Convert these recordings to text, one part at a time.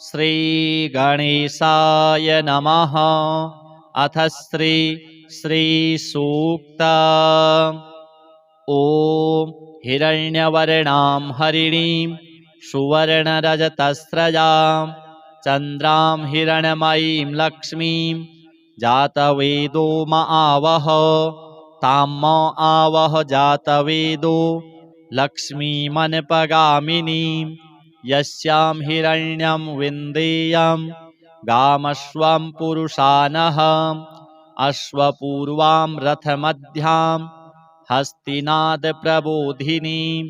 श्रीगणेशाय नमः। अथ श्रीसूक्त। ॐ हिरण्यवर्णां हरिणीं सुवर्णरजतस्रजां चन्द्रां हिरण्मयीं लक्ष्मीं जातवेदो म आवह। तां म आवह जातवेदो लक्ष्मीमनपगामिनीं यस्यां हिरण्यं विन्देयं गामश्वं पुरुषानः। अश्वपूर्वां रथमध्यां हस्तिनादप्रबोधिनीं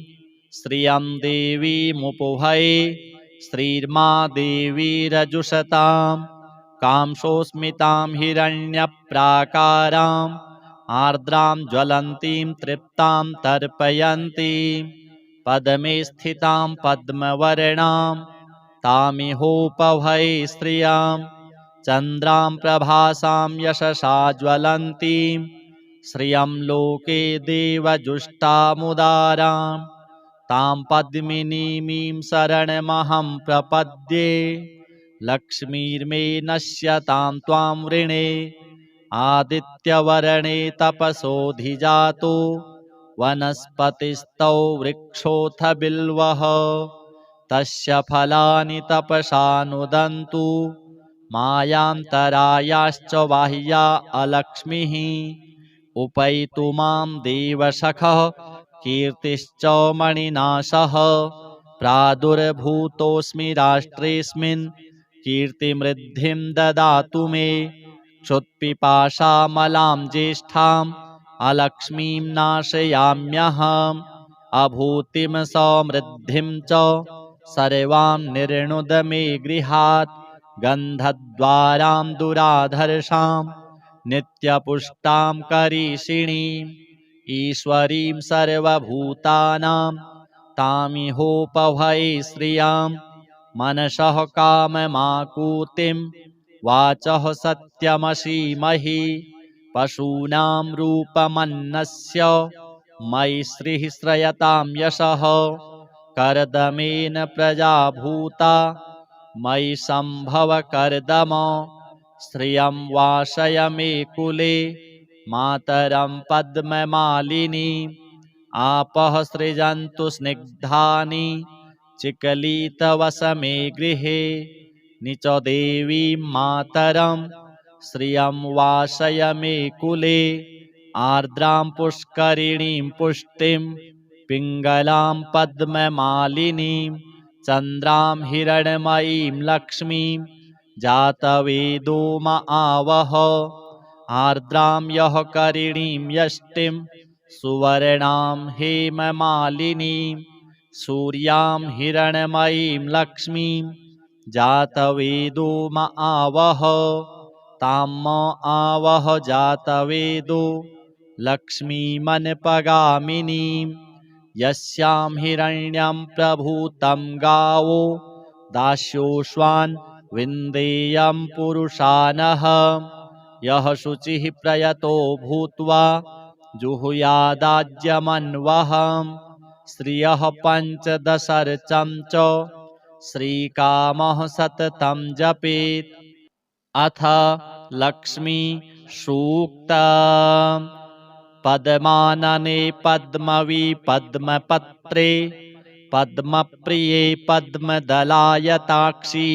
श्रियं देवीमुपभये। श्रीर्मा देवीरजुषतां कांसोऽस्मितां हिरण्यप्राकाराम् आर्द्रां ज्वलन्तीं तृप्तां तर्पयन्तीं पद्मे स्थितां पद्मवर्णां तामिहोपभये श्रियां चन्द्रां प्रभासां यशसा ज्वलन्तीं श्रियं लोके देवजुष्टामुदारां तां पद्मिनीमीं शरणमहं प्रपद्ये। लक्ष्मीर्मे नश्यतां त्वां वृणे आदित्यवर्णे तपसोऽधिजातो वनस्पतिस्तौ वृक्षोऽथ बिल्वः तस्य फलानि तपसा नुदन्तु मायान्तरायाश्च बाह्या अलक्ष्मीः। उपैतु मां देवसखः कीर्तिश्च मणिनाशः प्रादुर्भूतोऽस्मि राष्ट्रेऽस्मिन् कीर्तिमृद्धिं ददातु मे। क्षुत्पिपासामलां ज्येष्ठाम् अलक्ष्मीं नाशयाम्यहम् अभूतिं समृद्धिं च सर्वां निर्णुद मे गृहात्। गन्धद्वारां दुराधर्षां नित्यपुष्टां करीषिणीम् ईश्वरीं सर्वभूतानां तामिहोपभये श्रियां मनसः काममाकुतिं वाचः सत्यमसीमहि। पशूनां रूपमन्नस्य मयि श्रीः श्रयतां यशः कर्दमेन प्रजा भूता मयि सम्भव कर्दम। श्रियं वासय मे कुले मातरं पद्ममालिनीम् आपः सृजन्तु स्निग्धानि चिकलितवस मे गृहे निच देवीं मातरं श्रियं वासय मे कुले। आर्द्रां पुष्करिणीं पुष्टिं पिङ्गलां पद्ममालिनीं चन्द्रां हिरण्मयीं लक्ष्मीं जातवेदो म आवह। आर्द्रां यः करिणीं यष्टिं सुवर्णां हेममालिनीं सूर्यां हिरण्मयीं लक्ष्मीं जातवेदो म आवह। तां म आवह जातवेदो लक्ष्मीमनपगामिनीं यस्यां हिरण्यं प्रभूतं गावो दास्योऽश्वान् विन्देयं पुरुषानः। यः शुचिः प्रयतो भूत्वा जुहुयादाज्यमन्वहम् श्रियः पञ्चदशर्चं च श्रीकामः सततं जपेत्। अथ लक्ष्मी सूक्त। पद्मानने पद्मवि पद्मपत्रे पद्मप्रिये पद्मदलायताक्षी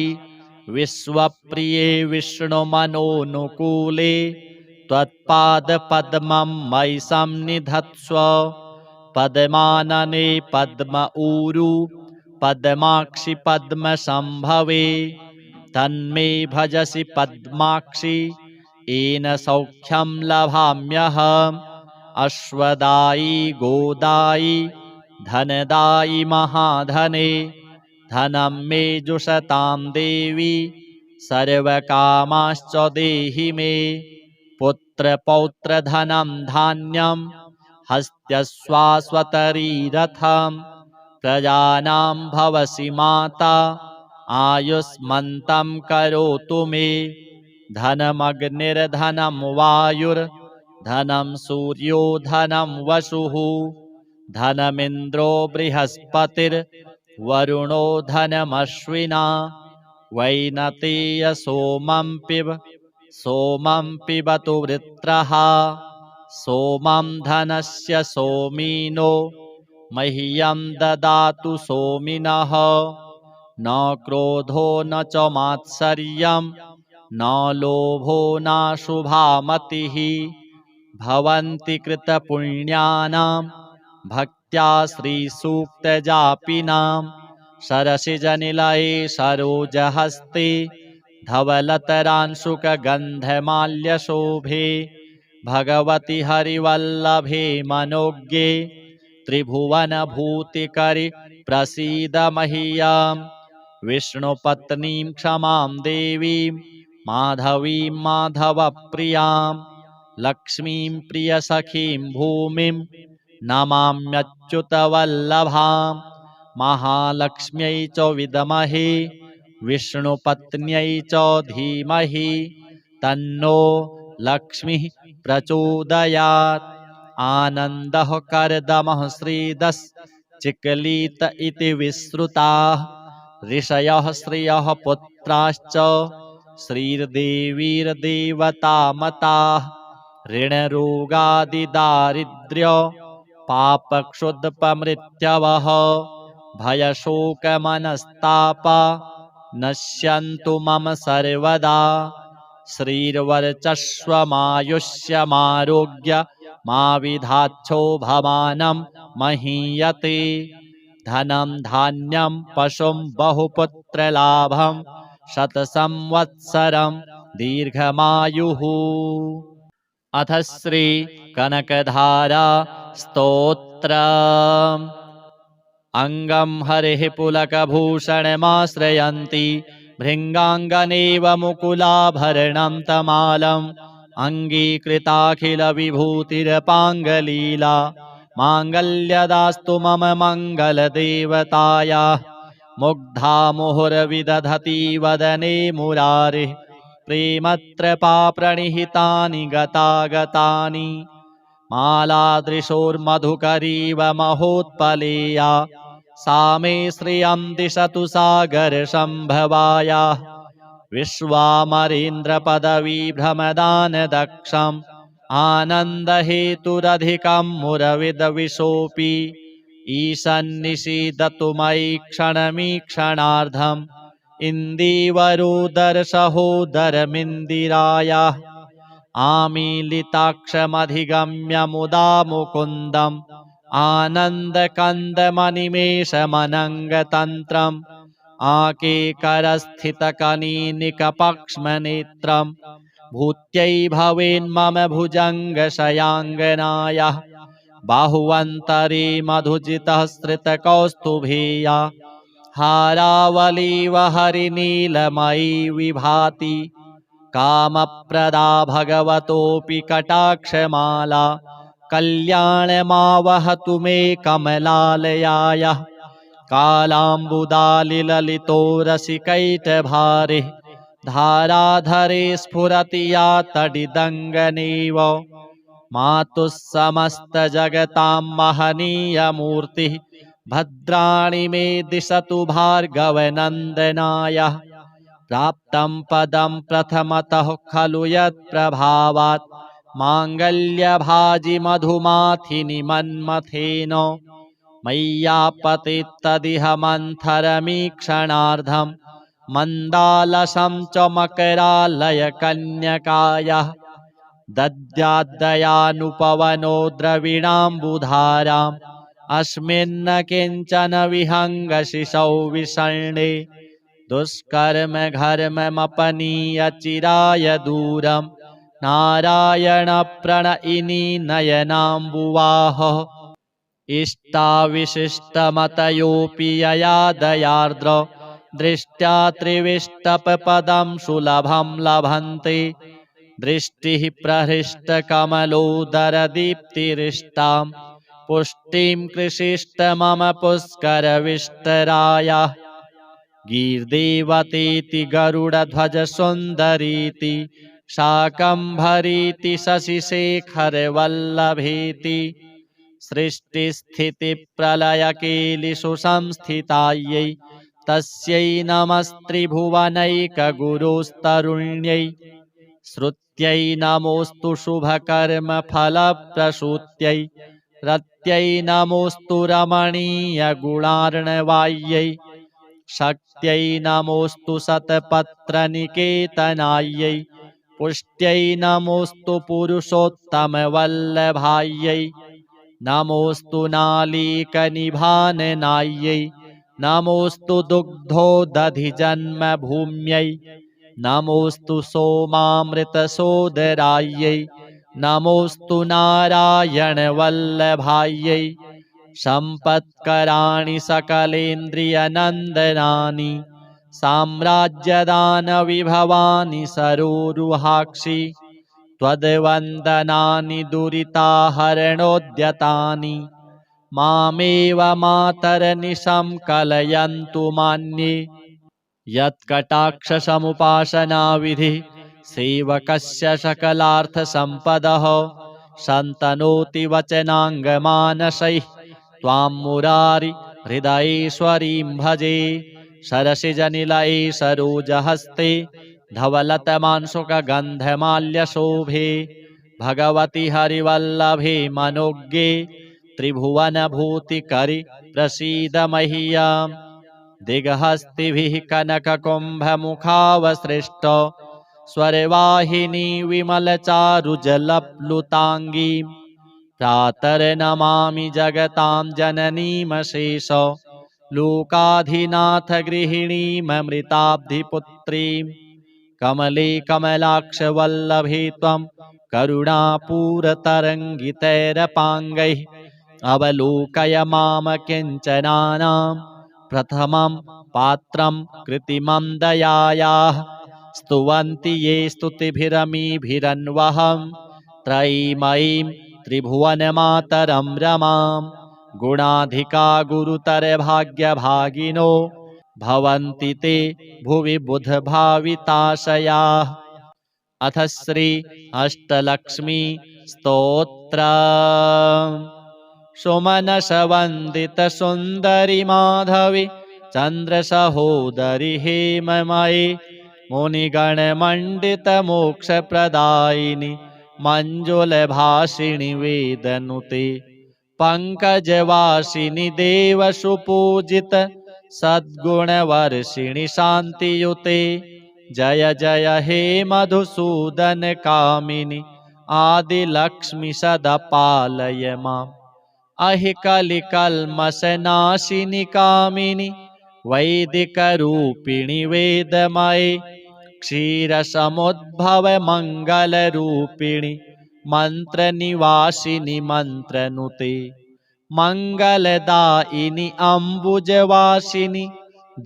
विश्वप्रिये विष्णुमनोनुकूले त्वत्पादपद्मं मयि सन्निधत्स्व। पद्मानने पद्म ऊरू पद्माक्षि पद्मसंभवे तन्मे भजसि पद्माक्षि येन सौख्यं लभाम्यहम्। अश्वदायी गोदायी धनदायी महाधने धनं मे जुषतां देवी सर्वकामाश्च देहि मे। पुत्रपौत्रधनं धान्यं हस्त्यश्वाश्वतरीरथं प्रजानां भवसि माता आयुष्मन्तं करोतु मे। धनमग्निर्धनं वायुर्धनं सूर्यो धनं वसुः धनमिन्द्रो बृहस्पतिर्वरुणो धनमश्विना वैनतेय सोमं पिबतु वृत्रः सोमं धनस्य सोमिनो मह्यं ददातु सोमिनः न क्रोधो न च मात्सर्यं न लोभो नाशुभा मतिः भवन्ति कृतपुण्यानां भक्त्या श्रीसूक्तजापिनां सरसिजनिलये सरोजहस्ते धवलतरांशुकगन्धमाल्यशोभे भगवति हरिवल्लभे मनोज्ञे त्रिभुवनभूतिकरि प्रसीद मह्यम् विष्णुपत्नीं क्षमां देवीं माधवीं माधवप्रियां लक्ष्मीं प्रियसखीं भूमिं नमाम्यच्युतवल्लभां महालक्ष्म्यै च विद्महे विष्णुपत्न्यै च धीमहि तन्नो लक्ष्मीः प्रचोदयात् आनन्दः कर्दमः श्रीदश्चिक्लीत इति विश्रुताः ऋषयः श्रियः पुत्राश्च श्रीर्देवीर्देवतामताः ऋणरोगादिदारिद्र्य पापक्षुद्पमृत्यवः भयशोकमनस्तापा नश्यन्तु मम सर्वदा श्रीर्वर्चस्वमायुष्यमारोग्य मा विधाच्छोभमानं महीयते धनं धान्यं पशुं बहुपुत्रलाभं शतसंवत्सरं दीर्घमायुः अथ श्री कनकधारा स्तोत्रम् अंगं हरिः पुलकभूषणमाश्रयन्ति भृङ्गाङ्गनेव मुकुलाभरणं तमालम् अङ्गीकृताखिलविभूतिरपाङ्गलीला माङ्गल्यदास्तु मम मङ्गलदेवतायाः मुग्धा मुहुर्विदधति वदने मुरारिः प्रेमत्रपाप्रणिहितानि गतागतानि मालादृशोर्मधुकरीव महोत्पलेया सा मे श्रियं दिशतु सागरसम्भवायाः विश्वामरेन्द्रपदवीभ्रमदानदक्षम् आनन्दहेतुरधिकं मुरविदविशोऽपि ईशन्निषीदतु मयि क्षणमीक्षणार्धम् इन्दीवरोदरसहोदरमिन्दिरायाः आमीलिताक्षमधिगम्य मुदा मुकुन्दम् आनन्दकन्दमनिमेषमनङ्गतन्त्रम् आकेकरस्थितकनीनिकपक्ष्मनेत्रम् भूत्यै भवेन्मम भुजङ्गशयाङ्गनायाः बाहुवन्तरे मधुजितः श्रितकौस्तुभेया हारावलीव हरिनीलमयी विभाति कामप्रदा भगवतोऽपि कटाक्षमाला कल्याणमावहतु मे कमलालयायाः कालाम्बुदालिललितो रसिकैटभारिः धाराधरे स्फुरति या तडिदङ्गनेव मातुः समस्तजगतां महनीयमूर्तिः भद्राणि मे दिशतु भार्गवनन्दनाय प्राप्तं पदं प्रथमतः खलु यत्प्रभावात् माङ्गल्यभाजि मधुमाथिनि मन्मथेन मय्यापतित्तदिह मन्थरमीक्षणार्धं मन्दालसं च मकरालयकन्यकायाः दद्याद्दयानुपवनो द्रविणाम्बुधाराम् अस्मिन्न किञ्चन विहङ्गशिशौ विषण्णे दुष्कर्म घर्ममपनीय चिराय दूरं नारायण प्रणयिनी नयनाम्बुवाह इष्टाविशिष्टमतयोऽपि यया दयार्द्र दृष्ट्या त्रिविष्टपपदं सुलभं लभन्ते दृष्टिः प्रहृष्टकमलोदरदीप्तिरिष्टां पुष्टिं कृषिष्ट मम पुष्करविष्टरायाः गीर्देवतीति गरुडध्वजसुन्दरीति शाकम्भरीति शशिशेखरवल्लभेति सृष्टिस्थितिप्रलयकेलिषु संस्थितायै तस्यै नमस्त्रिभुवनैकगुरुस्तरुण्यै श्रुत्यै नमोऽस्तु शुभकर्मफलप्रसूत्यै रत्यै नमोऽस्तु रमणीयगुणार्णवायै शक्त्यै नमोऽस्तु शतपत्रनिकेतनायै पुष्ट्यै नमोऽस्तु पुरुषोत्तमवल्लभायै नमोऽस्तु नालीकनिभाननायै नमोऽस्तु दुग्धोदधिजन्मभूम्यै नमोऽस्तु सोमामृतसोदरायै नमोऽस्तु नारायणवल्लभायै सम्पत्कराणि सकलेन्द्रियनन्दनानि साम्राज्यदानविभवानि सरोरुहाक्षि त्वद्वन्दनानि दुरिताहरणोद्यतानि मामेव मातरनिशं कलयन्तु मान्ये यत्कटाक्षसमुपासनाविधिः सेवकस्य सकलार्थसम्पदः सन्तनोति वचनाङ्गमानसैः त्वां मुरारि हृदयेश्वरीं भजे सरसिजनिलये सरोजहस्ते धवलतमांशुकगन्धमाल्यशोभे भगवति हरिवल्लभे मनोज्ञे त्रिभुवनभूतिकरि प्रसीद मह्यम् दिग्हस्तिभिः कनककुम्भमुखावसृष्ट स्वरवाहिनी विमलचारुजलप्लुताङ्गीं प्रातर्नमामि जगतां जननीमशेष लोकाधिनाथगृहिणीममृताब्धिपुत्रीं कमले कमलाक्षवल्लभे त्वं करुणापूरतरङ्गितैरपाङ्गैः अवलोकय माम किञ्चनानां प्रथमं पात्रं कृतिमं दयायाः स्तुवन्ति ये स्तुतिभिरमीभिरन्वहं त्रयीमयीं त्रिभुवनमातरं रमां गुणाधिका गुरुतरभाग्यभागिनो भवन्ति ते भुवि बुधभाविताशयाः अथ श्री अष्टलक्ष्मी स्तोत्रम् सुमनसवन्दितसुन्दरि माधवी चन्द्रसहोदरि हेममयि मुनिगणमण्डितमोक्षप्रदायिनि मञ्जुलभाषिणि वेदनुते पङ्कजवासिनि देवसुपूजित सद्गुणवर्षिणि शान्तियुते जय जय हे मधुसूदन कामिनि आदिलक्ष्मि सदा पालय माम् अहि कलिकल्मषनाशिनि कामिनि वैदिकरूपिणि वेदमये क्षीरसमुद्भव मङ्गलरूपिणि मन्त्रनिवासिनि मन्त्रनुते मङ्गलदायिनि अम्बुजवासिनि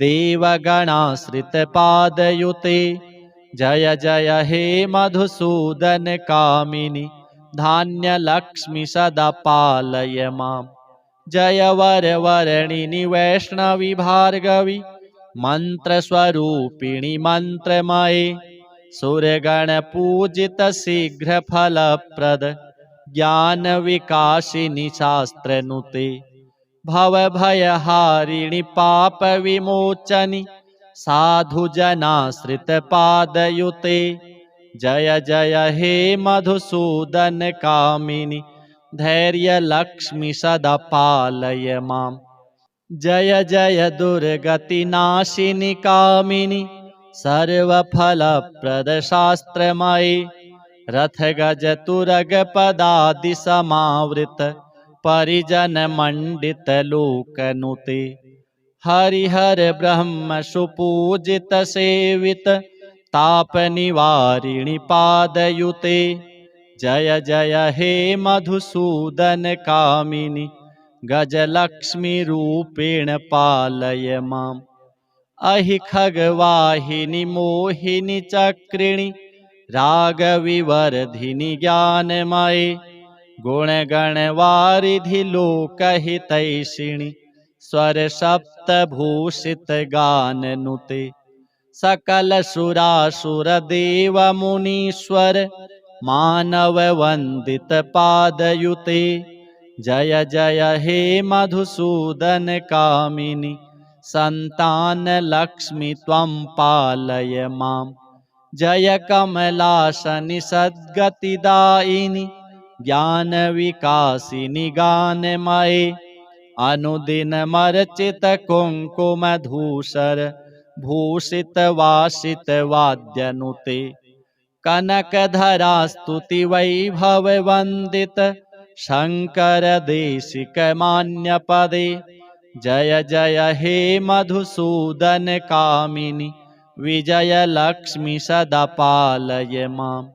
देवगणाश्रितपादयुते जय जय हे मधुसूदन कामिनि धान्यलक्ष्मि सदा पालय माम् जय वरवर्णिनि वैष्णवि भार्गवि मन्त्रस्वरूपिणि मन्त्रमये सुरगणपूजित शीघ्रफलप्रद ज्ञानविकासिनि शास्त्रनुते भवभयहारिणि पापविमोचनि साधुजनाश्रितपादयुते जय जय हे मधुसूदन कामिनि धैर्यलक्ष्मि सदा पालय माम् जय जय दुर्गतिनाशिनि कामिनि सर्वफलप्रदशास्त्रमयि रथगजतुरगपदादिसमावृत परिजनमण्डितलोकनुते हरिहर ब्रह्म सुपूजित सेवित तापनिवारिणि पादयुते जय जय हे मधुसूदन कामिनि गजलक्ष्मी रूपेण पालय माम् अहि खगवाहिनि मोहिनि चक्रिणि रागविवर्धिनि ज्ञानमये गुणगणवारिधि लोकहितैषिणि स्वरसप्तभूषित गाननुते सकलसुरासुरदेवमुनीश्वर मानववन्दित पादयुते जय जय हे मधुसूदन कामिनि सन्तानलक्ष्मि त्वं पालय माम्। जय कमलाशनि सद्गतिदायिनि ज्ञानविकासिनि गानमये। अनुदिनमर्चित कुङ्कुमधूसर भूषित वासित वाद्यनुते। कनकधरा स्तुति वैभव वन्दित शङ्कर देशिक मान्यपदे। जय जय हे मधुसूदन कामिनि विजयलक्ष्मि सदा पालय माम्।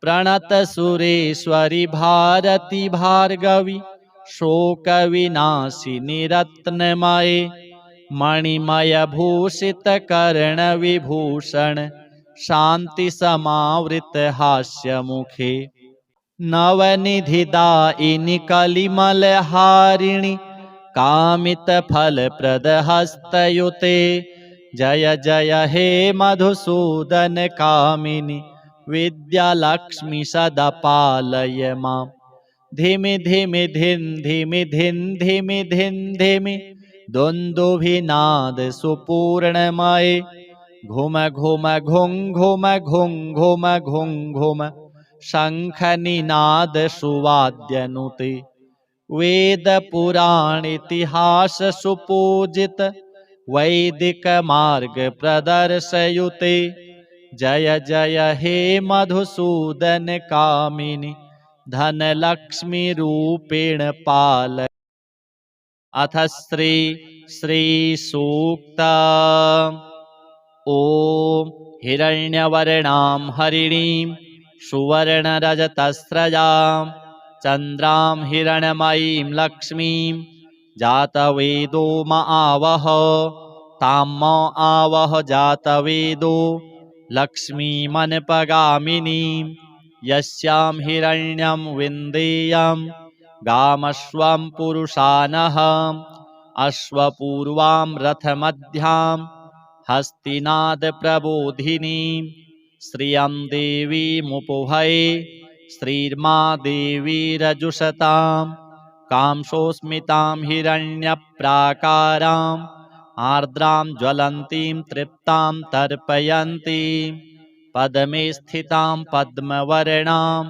प्रणत सुरेश्वरि भारति भार्गवि शोकविनाशिनि रत्नमये। मणिमय भूषित कर्ण विभूषण शान्ति समावृत हास्यमुखे। नवनिधिदायिनि कलिमलहारिणि कामितफलप्रद हस्तयुते। जय जय हे मधुसूदन कामिनि विद्यालक्ष्मि सदा पालय माम्। धिमि धिमि धिन् धिमि धिन् धिमि धिन् धिमि दुन्दुभिनाद सुपूर्णमये। घुम घुम घुं घुम घुं घुम घुं घुम शङ्खनिनाद सुवाद्यनुते। वेद पुराण इतिहास सुपूजित वैदिक मार्ग प्रदर्शयुते। जय जय हे मधुसूदन कामिनि धनलक्ष्मी रूपेण पालय। अथ श्री सूक्त। ॐ हिरण्यवर्णां हरिणीं सुवर्णरजतस्रजां चन्द्रां हिरण्मयीं लक्ष्मीं जातवेदो म आवह। तां म आवह जातवेदो लक्ष्मीमनपगामिनीं। यस्यां हिरण्यं विन्देयं गामश्वं पुरुषानः। अश्वपूर्वां रथमध्यां हस्तिनाद प्रबोधिनीं। श्रियं देवीमुपभये श्रीर्मा देवी रजुषतां। कांसोऽस्मितां हिरण्यप्राकाराम् आर्द्रां ज्वलन्तीं तृप्तां तर्पयन्तीं। पद्मे स्थितां पद्मवर्णां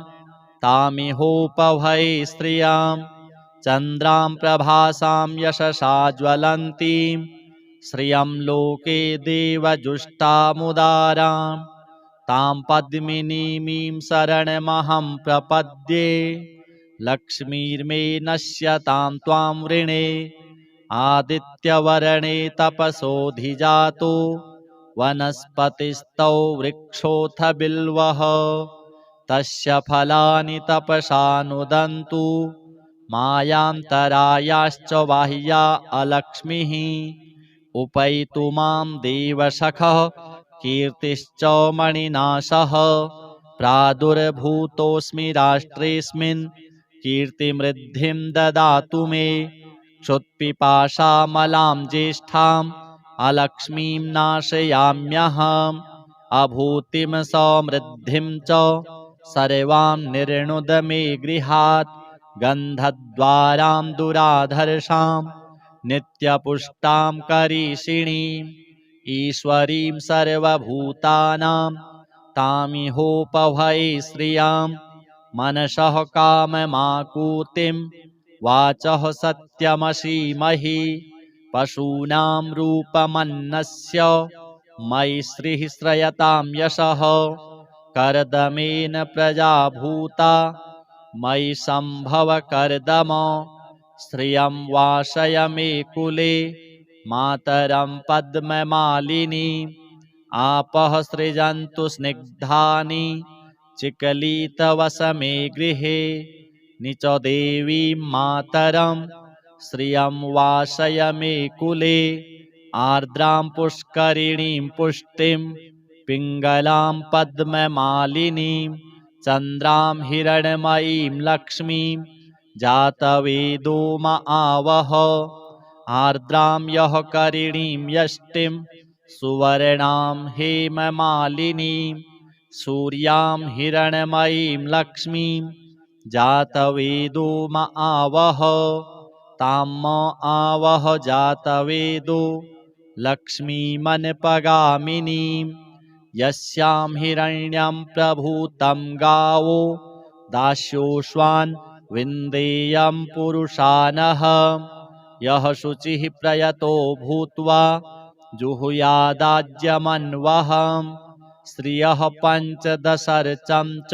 तामिहोपभये श्रियां। चन्द्रां प्रभासां यशसा ज्वलन्तीं श्रियं लोके देवजुष्टामुदारां। तां पद्मिनीमीं शरणमहं प्रपद्ये। लक्ष्मीर्मे नश्यतां त्वां वृणे। आदित्यवर्णे तपसोऽधिजातो वनस्पतिस्तौ वृक्षोऽथ बिल्वः। तस्य फलानि तपसा नुदन्तु मायान्तरायाश्च बाह्या अलक्ष्मीः। उपैतु मां देवसखः कीर्तिश्च मणिनाशः। प्रादुर्भूतोऽस्मि राष्ट्रेऽस्मिन् कीर्तिमृद्धिं ददातु मे। क्षुत्पिपासामलां ज्येष्ठाम् अलक्ष्मीं नाशयाम्यहम्। अभूतिं समृद्धिं च सर्वां निर्णुद मे गृहात्। गन्धद्वारां दुराधर्षां नित्यपुष्टां करीषिणीम्। ईश्वरीं सर्वभूतानां तामिहोपभये श्रियां। मनसः काममाकूतिं वाचः सत्यमसीमहि। पशूनां रूपमन्नस्य मयि श्रीः श्रयतां यशः। कर्दमेन प्रजा भूता मयि सम्भव कर्दम। श्रियं वासय मे कुले मातरं पद्ममालिनी। आपः सृजन्तु स्निग्धानि चिकलितवस मे गृहे। निच देवीं मातरं श्रियं वासय मे कुले। आर्द्रां पुष्करिणीं पुष्टिं पिङ्गलां पद्ममालिनीं। चन्द्रां हिरण्मयीं लक्ष्मीं जातवेदो म आवह। आर्द्रां यः करिणीं यष्टिं सुवर्णां हेममालिनीं। सूर्यां हिरण्मयीं लक्ष्मीं जातवेदो म आवह। तां म आवह जातवेदो लक्ष्मीमनपगामिनीं यस्यां हिरण्यं प्रभूतं गावो दास्योश्वान् विन्देयं पुरुषानः यः शुचिः प्रयतो भूत्वा जुहुयादाज्यमन्वहम् श्रियः पञ्चदशर्चं च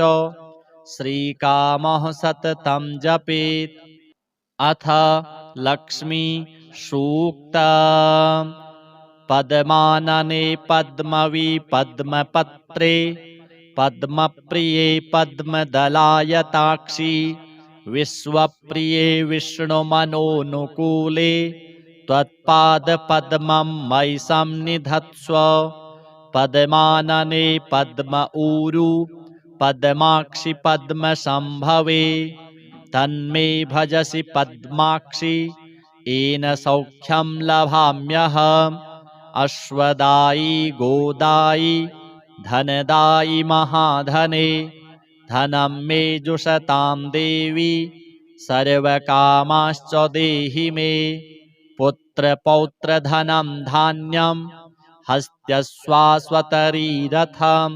श्रीकामः सततं जपेत्। अथ लक्ष्मी सूक्त पद्मानने पद्मवी पद्मपत्रे पद्मप्रिये पद्मदलायताक्षी विश्वप्रिये विष्णुमनोनुकूले त्वत्पादपद्मं मयि सन्निधत्स्व। पद्मानने पद्म ऊरू पद्माक्षि पद्मसंभवे तन्मे भजसि पद्माक्षि येन सौख्यं लभाम्यहम्। अश्वदायी गोदायी धनदायी महाधने धनं मे जुषतां देवी सर्वकामाश्च देहि मे। पुत्रपौत्रधनं धान्यं हस्त्यश्वास्वतरीरथं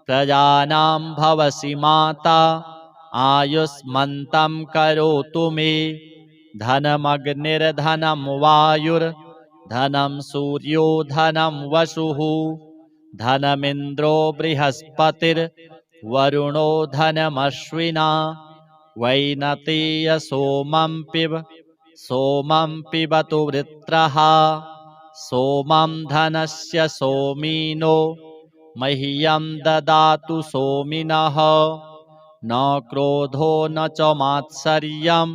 प्रजानां भवसि माता आयुष्मन्तं करोतु मे। धनमग्निर्धनं वायुर्धनं सूर्यो धनं वसुः धनमिन्द्रो बृहस्पतिर्वरुणो धनमश्विना वैनतेय सोमं पिबतु वृत्रः सोमं धनस्य सोमिनो मह्यं ददातु सोमिनः। न क्रोधो न च मात्सर्यं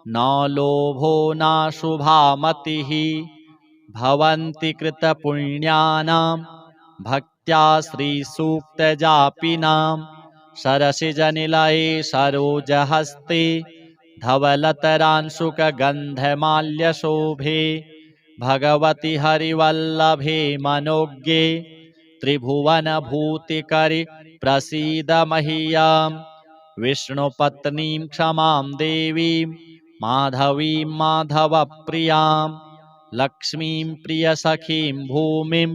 न लोभो नाशुभा मतिः भवन्ति कृतपुण्यानां भक्त्या श्रीसूक्तजापिनां। सरसिजनिलये सरोजहस्ते धवलतरांशुकगन्धमाल्यशोभे भगवति हरिवल्लभे मनोज्ञे त्रिभुवनभूतिकरि प्रसीद मह्यम्। विष्णुपत्नीं क्षमां देवीं माधवीं माधवप्रियां लक्ष्मीं प्रियसखीं भूमिं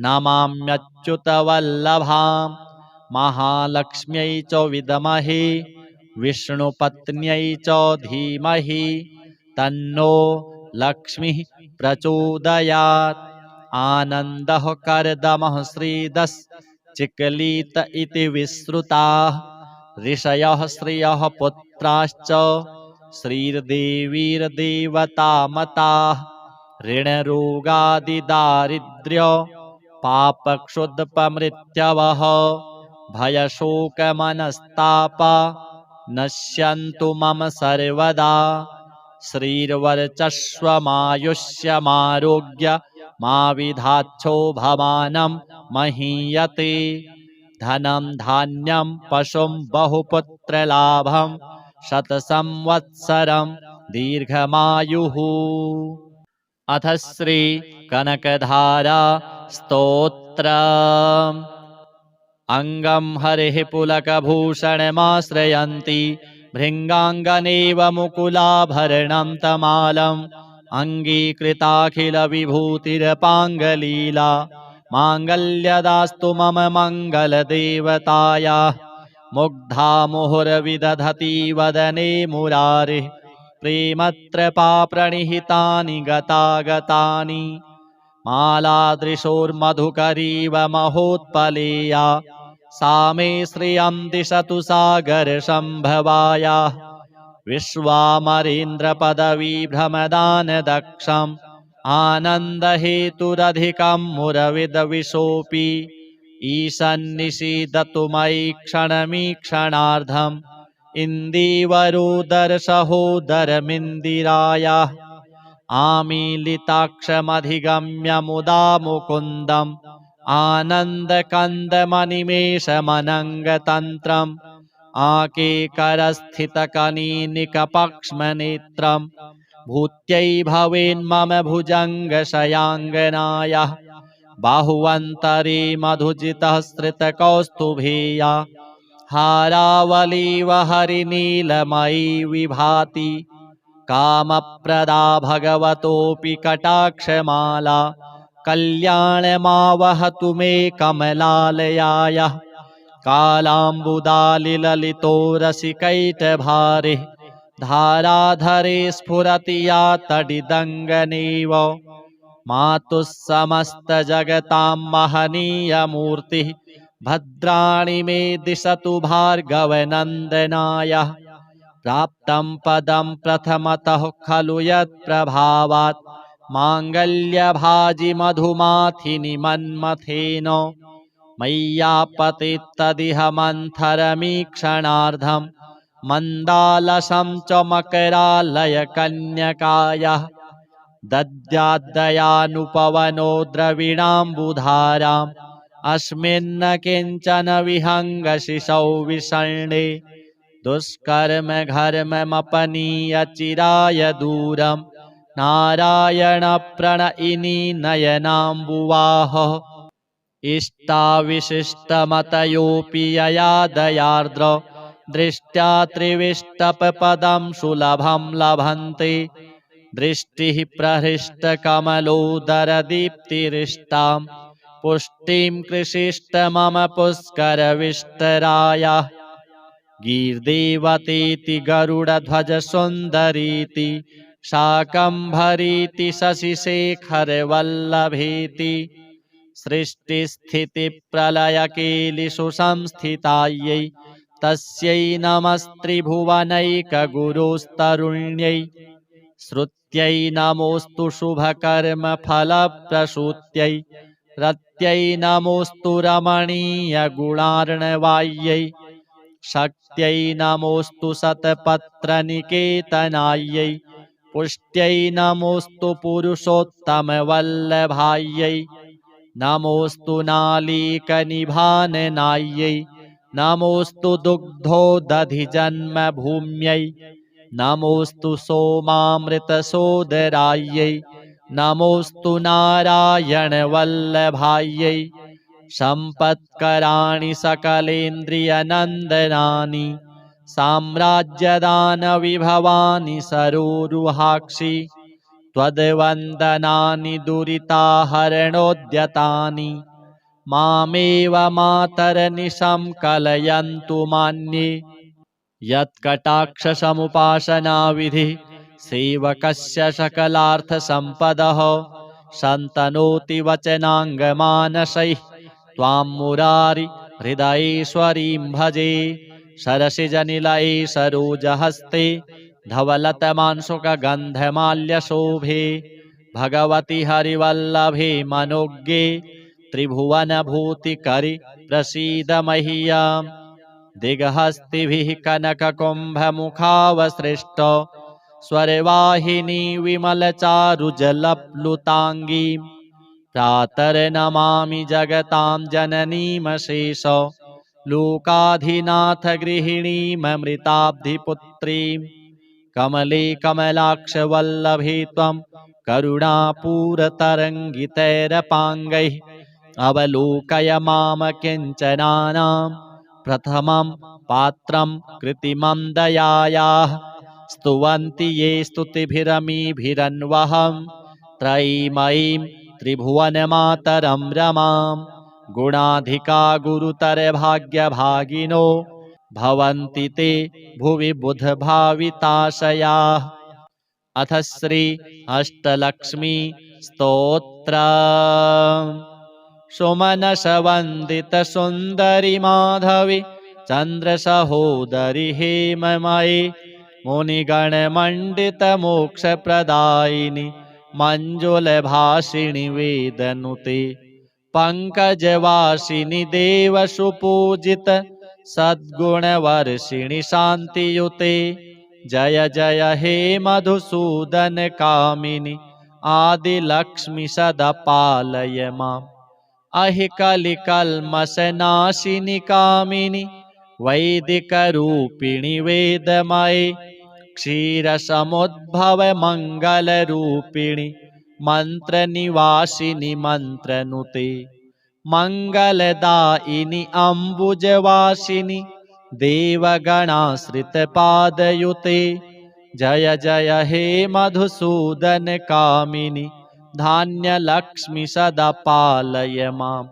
नमाम्यच्युतवल्लभां। महालक्ष्म्यै च विद्महे विष्णुपत्न्यै च धीमहि तन्नो लक्ष्मीः प्रचोदयात्। आनन्दः कर्दमः श्रीदश्चिक्लीत इति विश्रुताः ऋषयः श्रियः पुत्राश्च श्रीर्देवीर्देवतामताः। ऋणरोगादिदारिद्र्य पापक्षुद्पमृत्यवः भयशोकमनस्तापा नश्यन्तु मम सर्वदा। श्रीर्वर्चस्वमायुष्यमारोग्यमाविधाच्छोभमानं महीयते धनं धान्यं पशुं बहुपुत्रलाभं शतसंवत्सरं दीर्घमायुः। अथ श्री कनकधारा स्तोत्रम्। अंगं हरिः पुलकभूषणमाश्रयन्ति भृङ्गाङ्गनेव मुकुलाभरणं तमालम् अङ्गीकृताखिलविभूतिरपाङ्गलीला माङ्गल्यदास्तु मम मङ्गलदेवतायाः। मुग्धा मुहुर्विदधति वदने मुरारिः प्रेमत्रपाप्रणिहितानि गतागतानि मालादृशोर्मधुकरीव महोत्पलेया सा मे श्रियं दिशतु सागरसम्भवायाः। विश्वामरेन्द्रपदवीभ्रमदानदक्षम् आनन्दहेतुरधिकं मुरविदविशोऽपि ईशन्निषीदतु मयि क्षणमीक्षणार्धम् इन्दीवरोदरसहोदरमिन्दिरायाः। आमीलिताक्षमधिगम्य मुदा मुकुन्दम् आनन्दकन्दमनिमेषमनङ्गतन्त्रम् आकेकरस्थितकनीनिकपक्ष्मनेत्रम् भूत्यै भवेन्मम भुजङ्गशयाङ्गनायाः। बाहुवन्तरे मधुजितः श्रितकौस्तुभेया हारावलीव हरिनीलमयी विभाति कामप्रदा भगवतोऽपि कटाक्षमाला कल्याणमावहतु मे कमलालयायः कालाम्बुदालिललितो रसिकैटभारे धाराधरे स्फुरति या तडिदङ्गनेव मातुः समस्तजगतां महनीयमूर्तिः भद्राणि मे दिशतु भार्गवनन्दनाय प्राप्तं पदं प्रथमतः खलु यत्प्रभावात् माङ्गल्यभाजि मधुमाथिनि मन्मथेन मय्यापतित्तदिह मन्थरमीक्षणार्धं मन्दालसं च मकरालयकन्यकायाः दद्याद्दयानुपवनो द्रविणाम्बुधाराम् अस्मिन्न किञ्चन विहङ्गशिशौ विषण्णे दुष्कर्म घर्ममपनीय चिराय दूरं नारायणप्रणयिनी नयनाम्बुवाह इष्टाविशिष्टमतयोऽपि यया दयार्द्र दृष्ट्या त्रिविष्टपपदं सुलभं लभन्ते दृष्टिः प्रहृष्टकमलोदरदीप्तिरिष्टां पुष्टिं कृषिष्ट मम पुष्करविष्टरायाः गीर्देवतीति गरुडध्वजसुन्दरीति शाकम्भरीति शशिशेखरवल्लभेति सृष्टिस्थितिप्रलयकेलिषु संस्थितायै तस्यै नमस्त्रिभुवनैकगुरोस्तरुण्यै श्रुत्यै नमोऽस्तु शुभकर्मफलप्रसूत्यै रत्यै नमोऽस्तु रमणीयगुणार्णवायै शक्त्यै नमोऽस्तु शतपत्रनिकेतनायै पुष्ट्यै नमोऽस्तु पुरुषोत्तमवल्लभायै नमोऽस्तु नालीकनिभाननायै नमोऽस्तु दुग्धोदधिजन्मभूम्यै नमोऽस्तु सोमामृतसोदरायै नमोऽस्तु नारायणवल्लभायै सम्पत्कराणि सकलेन्द्रियनन्दनानि साम्राज्यदानविभवानि सरोरुहाक्षि त्वद्वन्दनानि दुरिताहरणोद्यतानि मामेव मातरनिशं कलयन्तु मान्ये यत्कटाक्षसमुपासनाविधिः सेवकस्य सकलार्थसम्पदः सन्तनोति वचनाङ्गमानसैः त्वां मुरारि हृदयेश्वरीं भजे सरसिजनिलये सरोजहस्ते धवलतमांशुकगन्धमाल्यशोभे भगवति हरिवल्लभे मनोज्ञे त्रिभुवनभूतिकरि प्रसीद मह्यम् दिग्हस्तिभिः कनककुम्भमुखावसृष्ट स्वरवाहिनी विमलचारुजलप्लुताङ्गीं प्रातर्नमामि जगतां जननीमशेष लोकाधिनाथ गृहिणीममृताब्धिपुत्रीं कमले कमलाक्षवल्लभे त्वं करुणापूरतरङ्गितैरपाङ्गैः अवलोकय माम किञ्चनानां प्रथमं पात्रं कृतिमं दयायाः स्तुवन्ति ये स्तुतिभिरमीभिरन्वहं त्रयीमयीं त्रिभुवनमातरं रमां गुणाधिका गुरुतरभाग्यभागिनो भवन्ति ते भुवि बुधभाविताशयाः अथ श्री अष्टलक्ष्मी स्तोत्रम् सुमनसवन्दितसुन्दरि माधवी चन्द्रसहोदरि हेममयि मुनिगणमण्डितमोक्षप्रदायिनि मञ्जुलभाषिणि वेदनुते पङ्कजवासिनि देवसुपूजित सद्गुणवर्षिणि शान्तियुते जय जय हे मधुसूदन कामिनि आदिलक्ष्मि सदा पालय माम् अहि कलिकल्मषनाशिनि कामिनि वैदिकरूपिणि वेदमये क्षीरसमुद्भव मङ्गलरूपिणि मन्त्रनिवासिनि मन्त्रनुते मङ्गलदायिनि अम्बुजवासिनि देवगणाश्रितपादयुते जय जय हे मधुसूदन कामिनि धान्यलक्ष्मी सदा पालय माम्।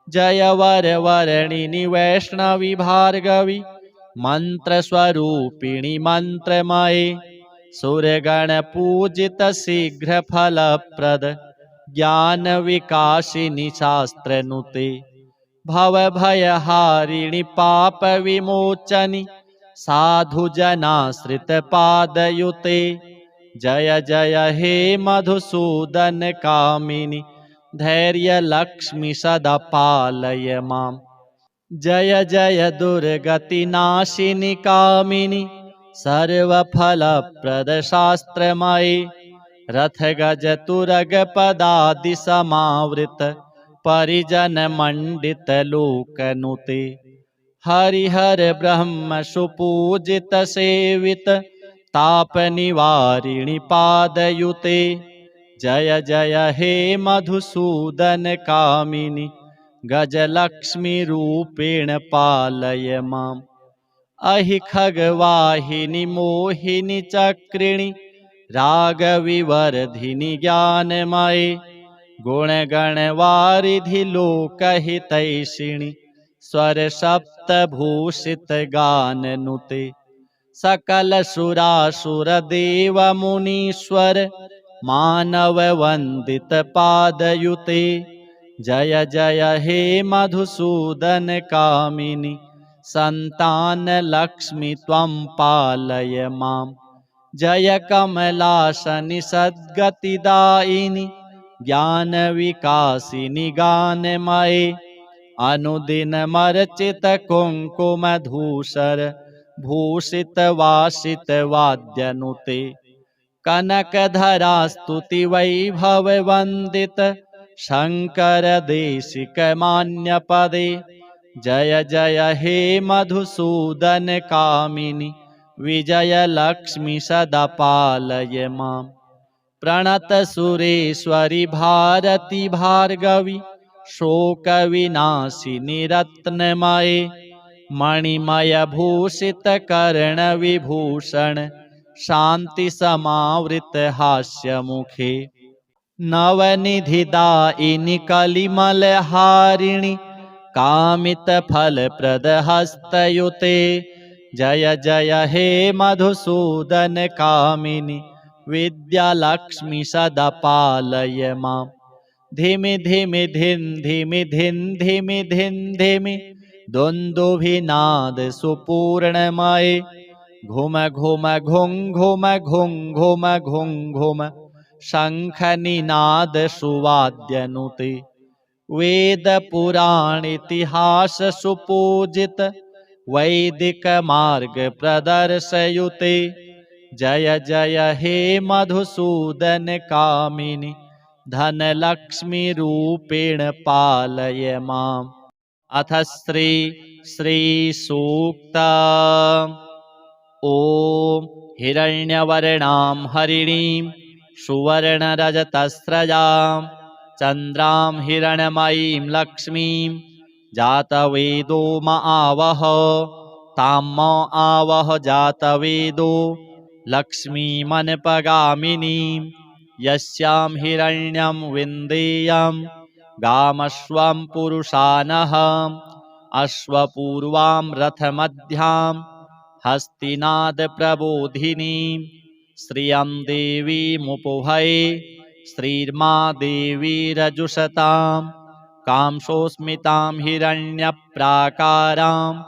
जय वरवर्णिनि वैष्णवी भार्गवी मन्त्रस्वरूपिणि मन्त्रमये सुरगणपूजित शीघ्रफलप्रद ज्ञानविकासिनि शास्त्रनुते भवभयहारिणि पापविमोचनि साधुजनाश्रितपादयुते जय जय हे मधुसूदन कामिनि धैर्यलक्ष्मी सदा पालय माम्। जय जय दुर्गतिनाशिनि कामिनि सर्वफलप्रदशास्त्रमये रथगजतुरगपदादिसमावृत परिजनमण्डितलोकनुते हरिहर ब्रह्म सुपूजित सेवित तापनिवारिणि पादयुते जय जय हे मधुसूदन कामिनि गजलक्ष्मी रूपेण पालय माम्। अहि खगवाहिनि मोहिनि चक्रिणि रागविवर्धिनि ज्ञानमये गुणगणवारिधि लोकहितैषिणि स्वरसप्तभूषितगाननुते सकलसुरासुरदेवमुनीश्वर मानववन्दितपादयुते जय जय हे मधुसूदन कामिनि सन्तानलक्ष्मी त्वं पालय माम्। जय कमलासनि सद्गतिदायिनि ज्ञानविकासिनि गानमये अनुदिनमर्चित कुङ्कुमधूसर भूषितवासितवाद्यनुते कनकधरास्तुतिवैभववन्दित शङ्करदेशिकमान्यपदे जय जय हे मधुसूदन कामिनि विजयलक्ष्मी सदा पालय माम्। प्रणतसुरेश्वरि भारती भार्गवी शोकविनाशिनि रत्नमये मणिमयभूषितकर्णविभूषण शान्तिसमावृत हास्यमुखे नवनिधिदायिनि कलिमलहारिणि कामितफलप्रदहस्तयुते जय जय हे मधुसूदन कामिनि विद्यालक्ष्मी सदा पालय माम्। धिमि धिमि धिन् धिमि धिन् धिमि धिन् धिमि दुन्दुभिनाद सुपूर्णमये घुम घुम घुं घुम घुं घुम घुं घुम शङ्खनिनाद सुवाद्यनुते वेदपुराणेतिहास सुपूजित वैदिकमार्ग प्रदर्शयुते जय जय हे मधुसूदन कामिनि धनलक्ष्मी रूपेण पालय माम्। अथ श्री सूक्त ॐ हिरण्यवर्णां हरिणीं सुवर्णरजतस्रजां चन्द्रां हिरण्मयीं लक्ष्मीं जातवेदो म आवह तां म आवह जातवेदो लक्ष्मीमनपगामिनीं यस्यां हिरण्यं विन्देयं गामश्वं पुरुषानः अश्वपूर्वां रथमध्यां हस्तिनादप्रबोधिनीं श्रियं देवीमुपभये श्रीर्मा देवी रजुषतां कांसोऽस्मितां हिरण्यप्राकाराम्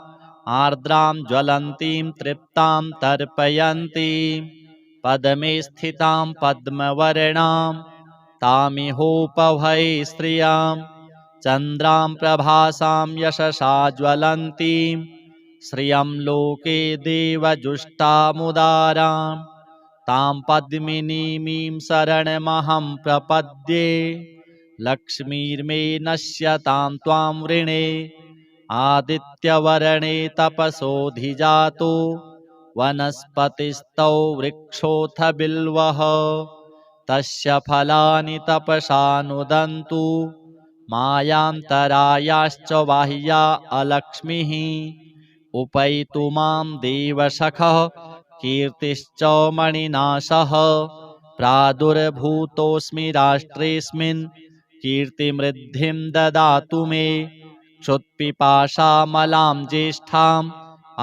आर्द्रां ज्वलन्तीं तृप्तां तर्पयन्तीं पद्मे स्थितां पद्मवर्णां तामिहोपभये श्रियां चन्द्रां प्रभासां यशसा ज्वलन्तीं श्रियं लोके देवजुष्टामुदारां तां पद्मिनीमीं शरणमहं प्रपद्ये लक्ष्मीर्मे नश्यतां त्वां वृणे आदित्यवर्णे तपसोऽधिजातो वनस्पतिस्तौ वृक्षोऽथ बिल्वः तस्य फलानि तपसा नुदन्तु मायान्तरायाश्च बाह्या अलक्ष्मीः उपैतु मां देवसखः कीर्तिश्च मणिनाशः प्रादुर्भूतोऽस्मि राष्ट्रेऽस्मिन् कीर्तिमृद्धिं ददातु मे क्षुत्पिपाशामलां ज्येष्ठाम्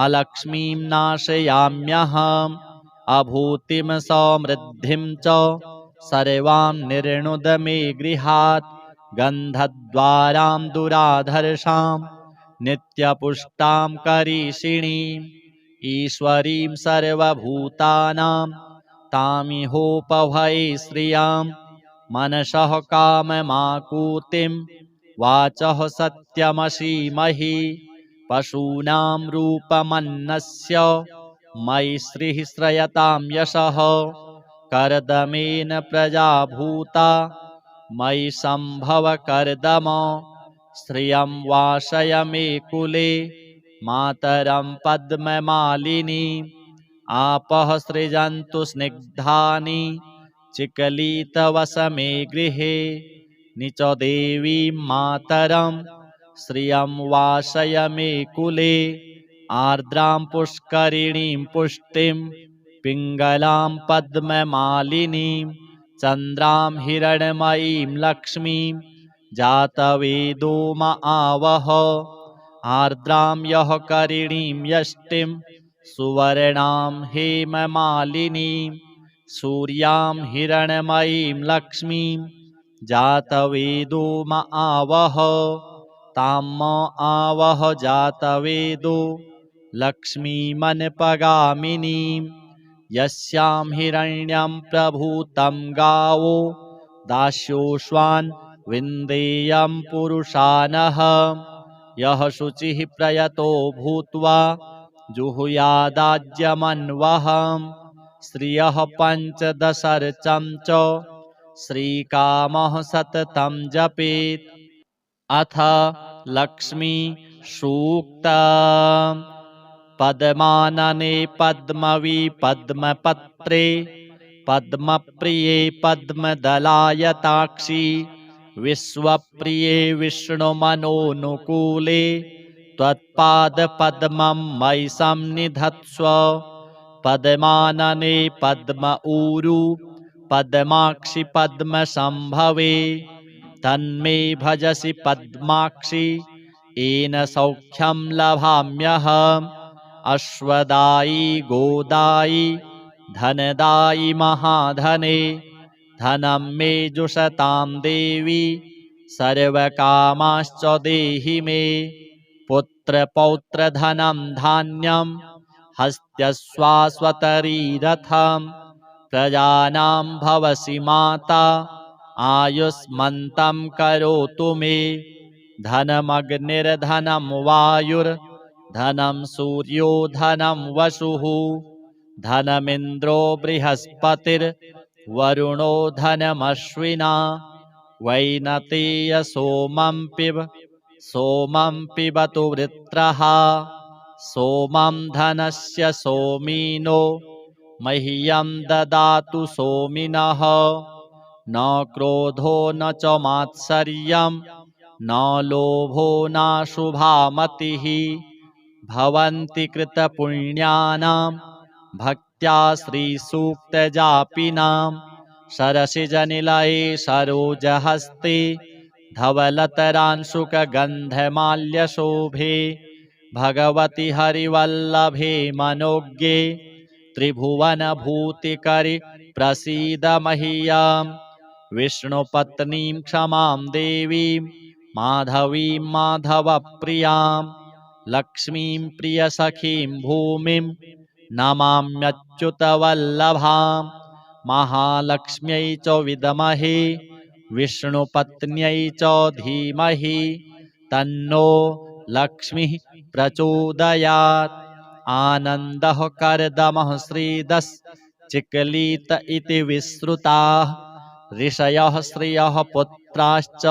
अलक्ष्मीं नाशयाम्यहम् अभूतिं समृद्धिं च सर्वां निर्णुद मे गृहात् गन्धद्वारां दुराधर्षां नित्यपुष्टां करीषिणीम् ईश्वरीं सर्वभूतानां तामिहोपभये श्रियां मनसः काममाकूतिं वाचः सत्यमसीमहि पशूनां रूपमन्नस्य मयि श्रीः श्रयतां यशः कर्दमेन प्रजा भूता मयि सम्भव कर्दम श्रियं वासय मे कुले मातरं पद्ममालिनी आपः सृजन्तु स्निग्धानि चिकलितवस मे गृहे निच देवीं मातरं श्रियं वासय मे कुले आर्द्रां पुष्करिणीं पुष्टिं पिङ्गलां पद्ममालिनीं चन्द्रां हिरण्मयीं लक्ष्मीं जातवेदो म आवह आर्द्रां यः करिणीं यष्टिं सुवर्णां हेममालिनीं सूर्यां हिरण्मयीं लक्ष्मीं जातवेदो म आवह तां म आवह जातवेदो लक्ष्मीमनपगामिनीं यस्यां हिरण्यं प्रभूतं गावो दास्योश्वान् विन्देयं पुरुषानः यः शुचिः प्रयतो भूत्वा जुहुयादाज्यमन्वहम् श्रियः पञ्चदशर्चं च श्रीकामः सततं जपेत् अथ लक्ष्मी सूक्तम् पद्मानने पद्मवि पद्मपत्रे पद्मप्रिये पद्मदलायताक्षी विश्वप्रिये विष्णुमनोनुकूले त्वत्पादपद्मं मयि सन्निधत्स्व पद्मानने पद्म ऊरु पद्माक्षि पद्मसंभवे तन्मे भजसि पद्माक्षि येन सौख्यं लभाम्यहम् अश्वदायी गोदायी धनदायी महाधने धनं मे जुषतां देवी सर्वकामाश्च देहि मे पुत्रपौत्रधनं धान्यं हस्त्यश्वास्वतरीरथं प्रजानां भवसि माता आयुष्मन्तं करोतु मे धनमग्निर्धनं वायुर्धनं सूर्यो धनं वसुः धनमिन्द्रो बृहस्पतिर्वरुणो धनमश्विना वैनतेय सोमं पिबतु वृत्रः सोमं धनस्य सोमिनो मह्यं ददातु सोमिनः न क्रोधो न च मात्सर्यं न लोभो नाशुभा मतिः भवन्ति कृतपुण्यानां भक्त्या श्रीसूक्तजापिनां सरसिजनिलये सरोजहस्ते धवलतरांशुकगन्धमाल्यशोभे भगवति हरिवल्लभे मनोज्ञे त्रिभुवनभूतिकरि प्रसीद मह्यं विष्णुपत्नीं क्षमां देवीं माधवीं माधवप्रियां लक्ष्मीं प्रियसखीं भूमिं नमाम्यच्युतवल्लभां महालक्ष्म्यै च विद्महे विष्णुपत्न्यै च धीमहि तन्नो लक्ष्मीः प्रचोदयात् आनन्दः कर्दमः श्रीदश्चिक्लीत इति विश्रुताः ऋषयः श्रियः पुत्राश्च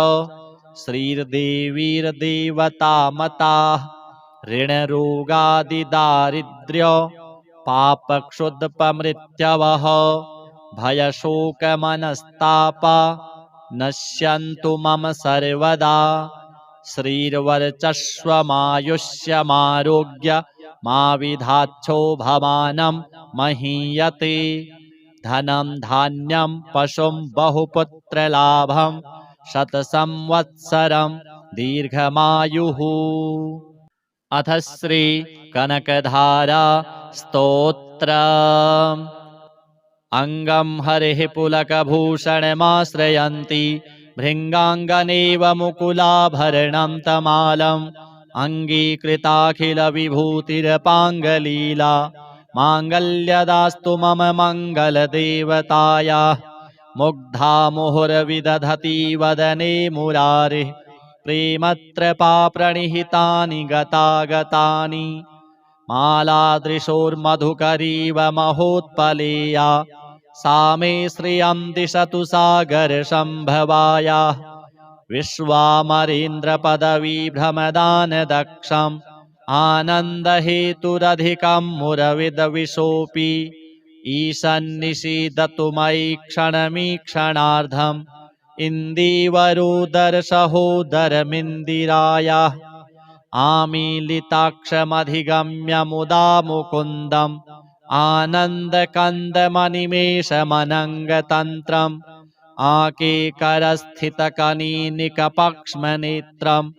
श्रीर्देवीर्देवतामताः ऋणरोगादिदारिद्र्य पापक्षुद्पमृत्यवः भयशोकमनस्तापा नश्यन्तु मम सर्वदा श्रीर्वर्चस्वमायुष्यमारोग्य मा विधाच्छो भवानं महीयते धनं धान्यं पशुं बहुपुत्रलाभं शतसंवत्सरं दीर्घमायुः। अथ श्री कनकधारा स्तोत्र। अङ्गं हरिः पुलकभूषणमाश्रयन्ति भृङ्गाङ्गनेव मुकुलाभरणं तमालम् अङ्गीकृताखिलविभूतिरपाङ्गलीला माङ्गल्यदास्तु मम मङ्गलदेवतायाः। मुग्धा मुहुर्विदधति वदने मुरारिः प्रेमत्रपाप्रणिहितानि गतागतानि। मालादृशोर्मधुकरीव महोत्पलेया सा मे श्रियं दिशतु सागरसम्भवायाः। विश्वामरेन्द्रपदवीभ्रमदानदक्षम् आनन्दहेतुरधिकं मुरविदविशोऽपि ईशन्निषीदतु मयि क्षणमीक्षणार्धम् इन्दीवरोदरसहोदरमिन्दिरायाः। आमीलिताक्षमधिगम्य मुदा मुकुन्दम् आनन्दकन्दमनिमेषमनङ्गतन्त्रम् आकेकरस्थितकनीनिकपक्ष्मनेत्रम्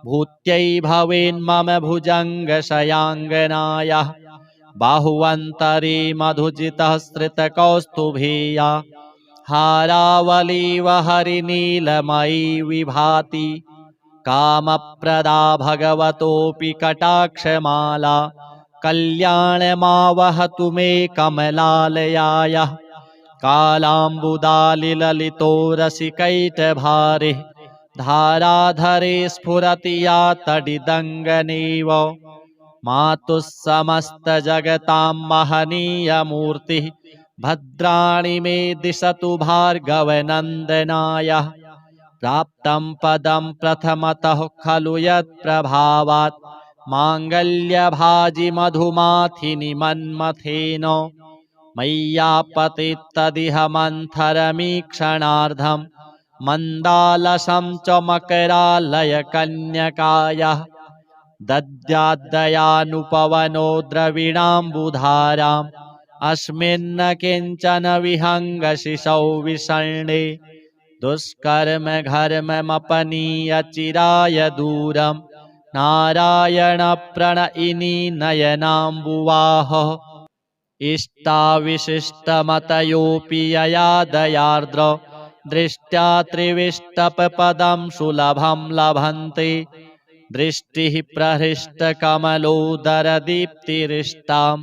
भूत्यै भवेन्मम भुजङ्गशयाङ्गनायाः। बाहुवन्तरे मधुजितः श्रितकौस्तुभेया हारावलीव हरिनीलमयी विभाति। कामप्रदा भगवतोऽपि कटाक्षमाला कल्याणमावहतु मे कमलालयायाः। कालाम्बुदालिललितो रसिकैटभारिः धाराधरे स्फुरति या तडिदङ्गनेव। मातुः समस्तजगतां महनीयमूर्तिः भद्राणि मे दिशतु भार्गवनन्दनायाः। प्राप्तं पदं प्रथमतः खलु यत्प्रभावात् माङ्गल्यभाजि मधुमाथिनि मन्मथेन। मय्यापतित्तदिह मन्थरमीक्षणार्धं मन्दालसं च मकरालयकन्यकायाः। दद्याद्दयानुपवनो द्रविणाम्बुधाराम् अस्मिन्न किञ्चन विहङ्गशिशौ विषण्णे। दुष्कर्म घर्ममपनीय चिराय दूरं नारायणप्रणयिनी नयनाम्बुवाः। इष्टाविशिष्टमतयोऽपि यया दयार्द्र दृष्ट्या त्रिविष्टपपदं सुलभं लभन्ते। दृष्टिः प्रहृष्टकमलोदरदीप्तिरिष्टां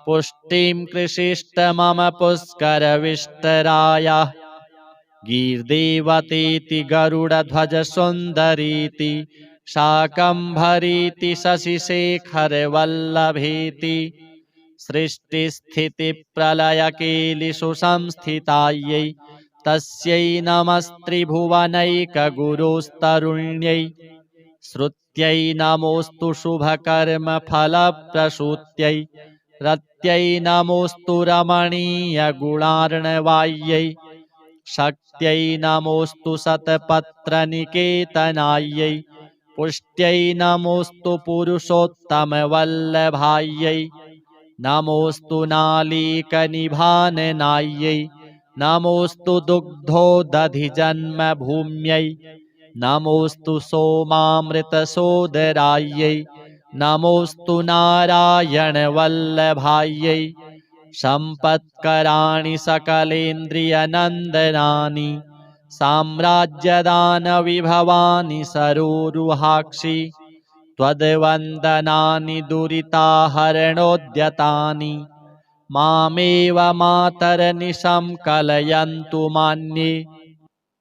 पुष्टिं कृषिष्ट मम पुष्करविष्टरायाः। गीर्देवतीति गरुडध्वजसुन्दरीति शाकम्भरीति शशिशेखरवल्लभेति। सृष्टिस्थितिप्रलयकेलिषु संस्थितायै तस्यै नमस्त्रिभुवनैकगुरोस्तरुण्यै। श्रुत्यै नमोऽस्तु शुभकर्मफलप्रसूत्यै रत्यै नमोऽस्तु रमणीयगुणार्णवायै। शक्त्यै नमोऽस्तु शतपत्रनिकेतनायै पुष्ट्यै नमोऽस्तु पुरुषोत्तमवल्लभायै। नमोऽस्तु नालीकनिभाननायै नमोऽस्तु दुग्धोदधिजन्मभूम्यै। नमोऽस्तु सोमामृतसोदरायै नमोऽस्तु नारायणवल्लभायै। सम्पत्कराणि सकलेन्द्रियनन्दनानि साम्राज्यदानविभवानि सरोरुहाक्षि। त्वद्वन्दनानि दुरिताहरणोद्यतानि मामेव मातरनिशं कलयन्तु मान्ये।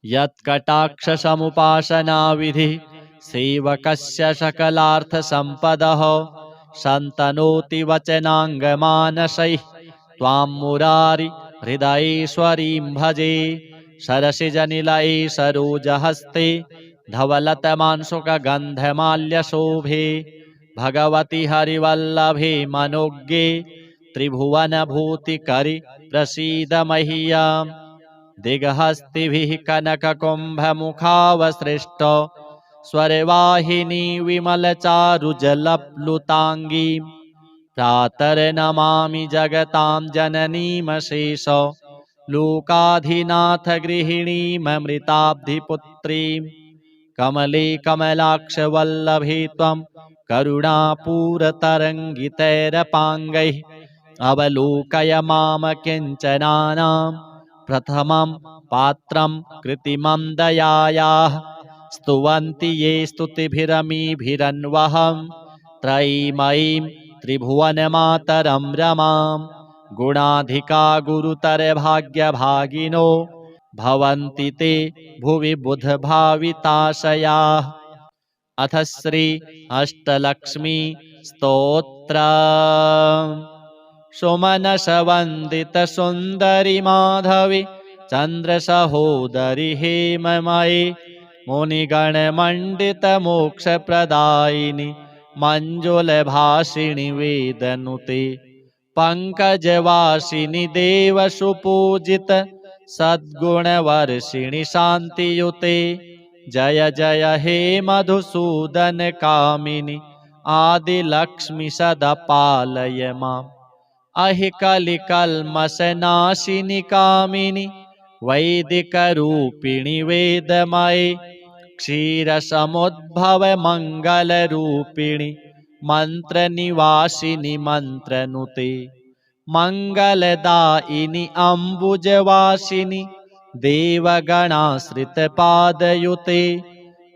यत्कटाक्षसमुपासनाविधिः सेवकस्य सकलार्थसम्पदः सन्तनोति वचनाङ्गमानसैः त्वां मुरारि हृदयेश्वरीं भजे। सरसिजनिलये सरोजहस्ते धवलतमांशुकगन्धमाल्यशोभे भगवति हरिवल्लभे मनोज्ञे त्रिभुवनभूतिकरि प्रसीद मह्यम्। दिग्हस्तिभिः कनककुम्भमुखावसृष्ट स्वरवाहिनी विमलचारुजलप्लुताङ्गीं प्रातर्नमामि जगतां जननीमशेष लोकाधिनाथ गृहिणीममृताब्धिपुत्रीं कमले कमलाक्षवल्लभे त्वं करुणापूरतरङ्गितैरपाङ्गैः अवलोकय माम किञ्चनानां प्रथमं पात्रं कृतिमं दयायाः स्तुवन्ति ये स्तुतिभिरमीभिरन्वहं त्रयीमयीं त्रिभुवनमातरं रमां गुणाधिका गुरुतरभाग्यभागिनो भवन्ति ते भुवि बुधभाविताशयाः। अथ श्री अष्टलक्ष्मी स्तोत्र। सुमनसवन्दित सुन्दरि माधवी चन्द्रसहोदरि हेममयि मुनिगणमण्डित मोक्षप्रदायिनि मञ्जुलभाषिणि वेदनुते पङ्कजवासिनि देवसुपूजित सद्गुणवर्षिणि शान्तियुते जय जय हे मधुसूदन कामिनि आदिलक्ष्मि सदा पालय माम् अहि कलिकल्मषनाशिनि कामिनि वैदिकरूपिणि वेदमये क्षीरसमुद्भव मङ्गलरूपिणि मन्त्रनिवासिनि मन्त्रनुते मङ्गलदायिनि अम्बुजवासिनि देवगणाश्रितपादयुते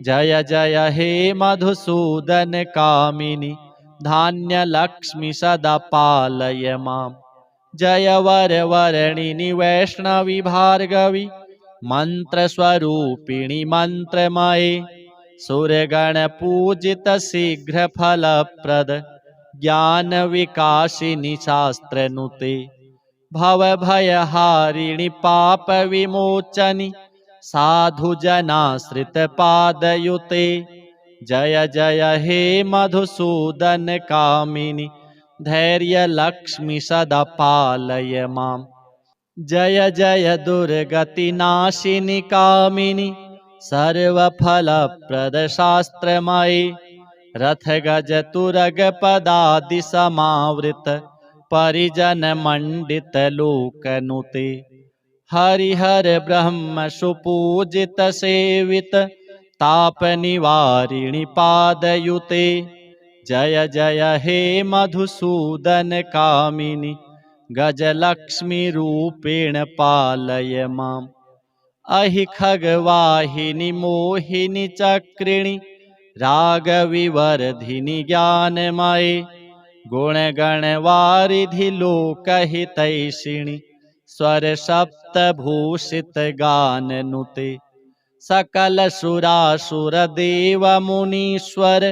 जय जय हे मधुसूदन कामिनि धान्यलक्ष्मि सदा पालय माम् जय वरवर्णिनि वैष्णवि भार्गवि मन्त्रस्वरूपिणि मन्त्रमये सुरगणपूजित शीघ्रफलप्रद ज्ञानविकासिनि शास्त्रनुते भवभयहारिणि पापविमोचनि साधुजनाश्रितपादयुते जय जय हे मधुसूदन कामिनि धैर्यलक्ष्मि सदा पालय माम् जय जय दुर्गतिनाशिनि कामिनि सर्वफलप्रदशास्त्रमयि रथगजतुरगपदादिसमावृत परिजनमण्डितलोकनुते हरिहर ब्रह्म सुपूजित सेवित तापनिवारिणि पादयुते जय जय हे मधुसूदन कामिनि गजलक्ष्मी रूपेण पालय माम् अहि खगवाहिनि मोहिनि चक्रिणि रागविवर्धिनि ज्ञानमये गुणगणवारिधि लोकहितैषिणि स्वरसप्तभूषित गाननुते सकलसुरासुरदेवमुनीश्वर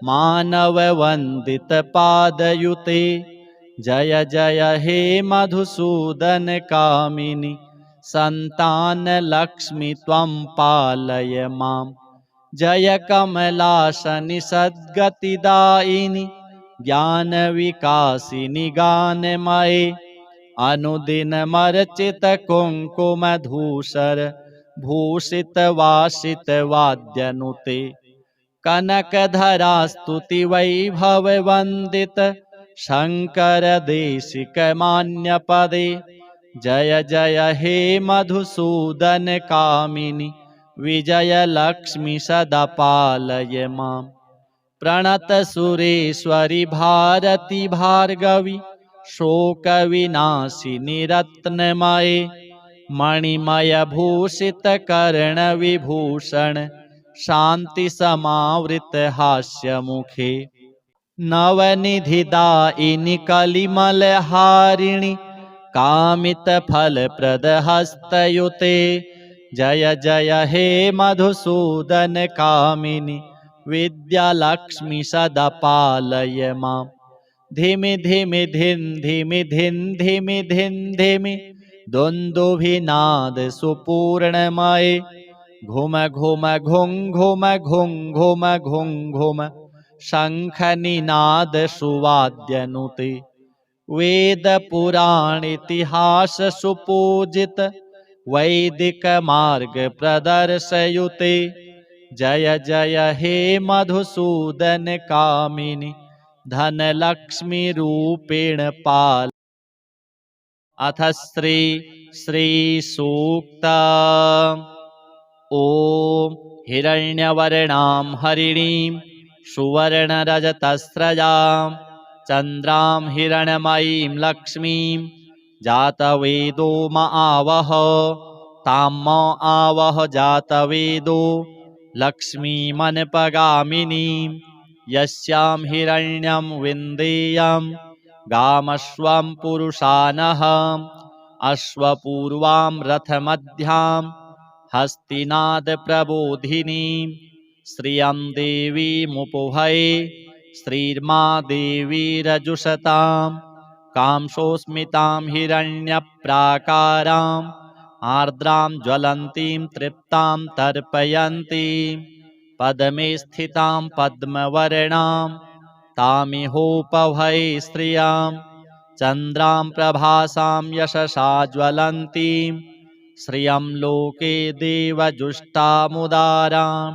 मानववन्दित पादयुते जय जय हे मधुसूदन कामिनि सन्तानलक्ष्मि त्वं पालय माम् जय कमलासनि सद्गतिदायिनि ज्ञानविकासिनि गानमये अनुदिनमर्चित कुङ्कुमधूसर भूषित वासित वाद्यनुते कनकधरा स्तुति वैभव वन्दित शङ्कर देशिक मान्यपदे जय जय हे मधुसूदन कामिनि विजयलक्ष्मि सदा पालय माम् प्रणत सुरेश्वरि भारती भार्गवि शोकविनाशिनि रत्नमये मणिमयभूषित कर्णविभूषण शान्तिसमावृत हास्यमुखे नवनिधिदायिनि कलिमलहारिणि कामितफलप्रदहस्तयुते जय जय हे मधुसूदन कामिनि विद्यालक्ष्मि सदा पालय माम् धिमि धिमि धिन् धिमि धिन् धिमि धिन् धिमि दुन्दुभिनाद सुपूर्णमये घुम घुम घुं घुम घुं घुम घुं घुम शङ्खनिनाद सुवाद्यनुते वेदपुराणेतिहास सुपूजित वैदिक मार्ग प्रदर्शयुते जय जय हे मधुसूदन कामिनि धनलक्ष्मी रूपेण पाल अथ श्रीसूक्त। ॐ हिरण्यवर्णां हरिणीं सुवर्णरजतस्रजां चन्द्रां हिरण्मयीं लक्ष्मीं जातवेदो म आवह। तां म आवह जातवेदो लक्ष्मीमनपगामिनीं। यस्यां हिरण्यं विन्देयं गामश्वं पुरुषानः। अश्वपूर्वां रथमध्यां हस्तिनादप्रबोधिनीं। श्रियं देवीमुपभये श्रीर्मा देवीरजुषतां। कांसोऽस्मितां हिरण्यप्राकाराम् आर्द्रां ज्वलन्तीं तृप्तां तर्पयन्तीं। पद्मे स्थितां पद्मवर्णां तामिहोपभये श्रियां। चन्द्रां प्रभासां यशसा ज्वलन्तीं श्रियं लोके देवजुष्टामुदारां।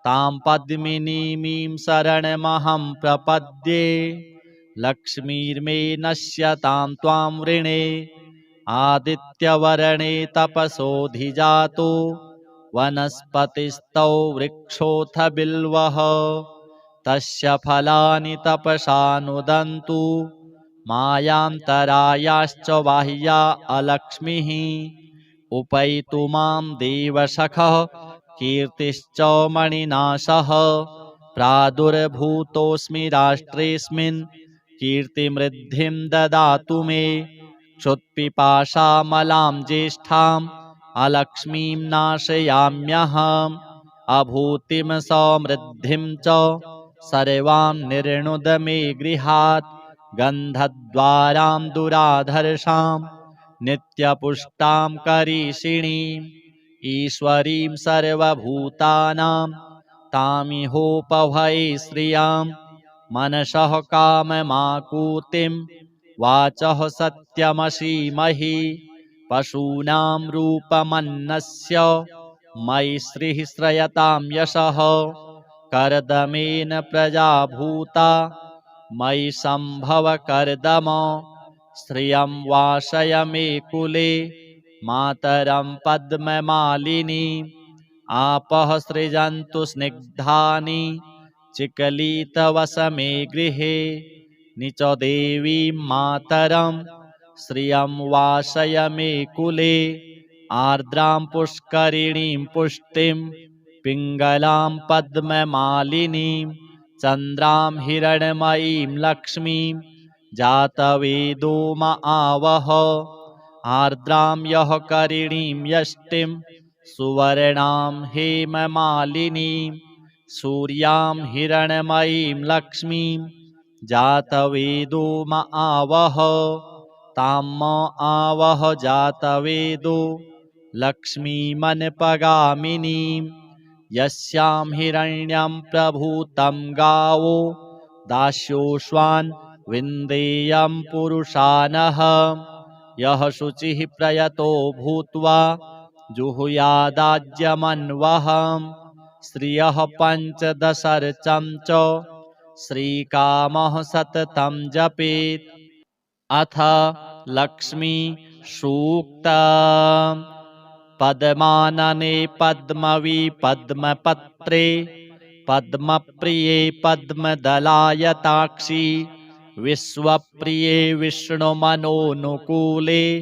तां पद्मिनीमीं शरणमहं प्रपद्ये। लक्ष्मीर्मे नश्यतां त्वां वृणे। आदित्यवर्णे तपसोऽधिजातो वनस्पतिस्तौ वृक्षोऽथ बिल्वः। तस्य फलानि तपसा नुदन्तु मायान्तरायाश्च बाह्या अलक्ष्मीः। उपैतु मां देवसखः कीर्तिश्च मणिनाशः। प्रादुर्भूतोऽस्मि राष्ट्रेऽस्मिन् कीर्तिमृद्धिं ददातु मे। क्षुत्पिपासामलां ज्येष्ठाम् अलक्ष्मीं नाशयाम्यहम्। अभूतिं समृद्धिं च सर्वां निर्णुद मे गृहात्। गन्धद्वारां दुराधर्षां नित्यपुष्टां करीषिणीम्। ईश्वरीं सर्वभूतानां तामिहोपभये श्रियां। मनसः काममाकुतिं वाचः सत्यमसीमहि। पशूनां रूपमन्नस्य मयि श्रीः श्रयतां यशः। कर्दमेन प्रजा भूता मयि सम्भव कर्दम। श्रियं वासय मे कुले मातरं पद्ममालिनीम्। आपः सृजन्तु स्निग्धानि चिकलितवस मे गृहे। निच देवीं मातरं श्रियं वासय मे कुले। आर्द्रां पुष्करिणीं पुष्टिं पिङ्गलां पद्ममालिनीं। चन्द्रां हिरण्मयीं लक्ष्मीं जातवेदो म आवह। आर्द्रां यः करिणीं यष्टिं सुवर्णां हेममालिनीं। सूर्यां हिरण्मयीं लक्ष्मीं जातवेदो म आवह। तां म आवह जातवेदो लक्ष्मीमनपगामिनीं। यस्यां हिरण्यं प्रभूतं गावो दास्योऽश्वान् विन्देयं पुरुषानः। यः शुचिः प्रयतो भूत्वा जुहुयादाज्यमन्वहम्। श्रियः पञ्चदशर्चं च श्रीकामः सततं जपेत्। अथ लक्ष्मी सूक्त। पद्मानने पद्मवी पद्मपत्रे पद्मप्रिये पद्मदलायताक्षी। विश्वप्रिये विष्णुमनोनुकूले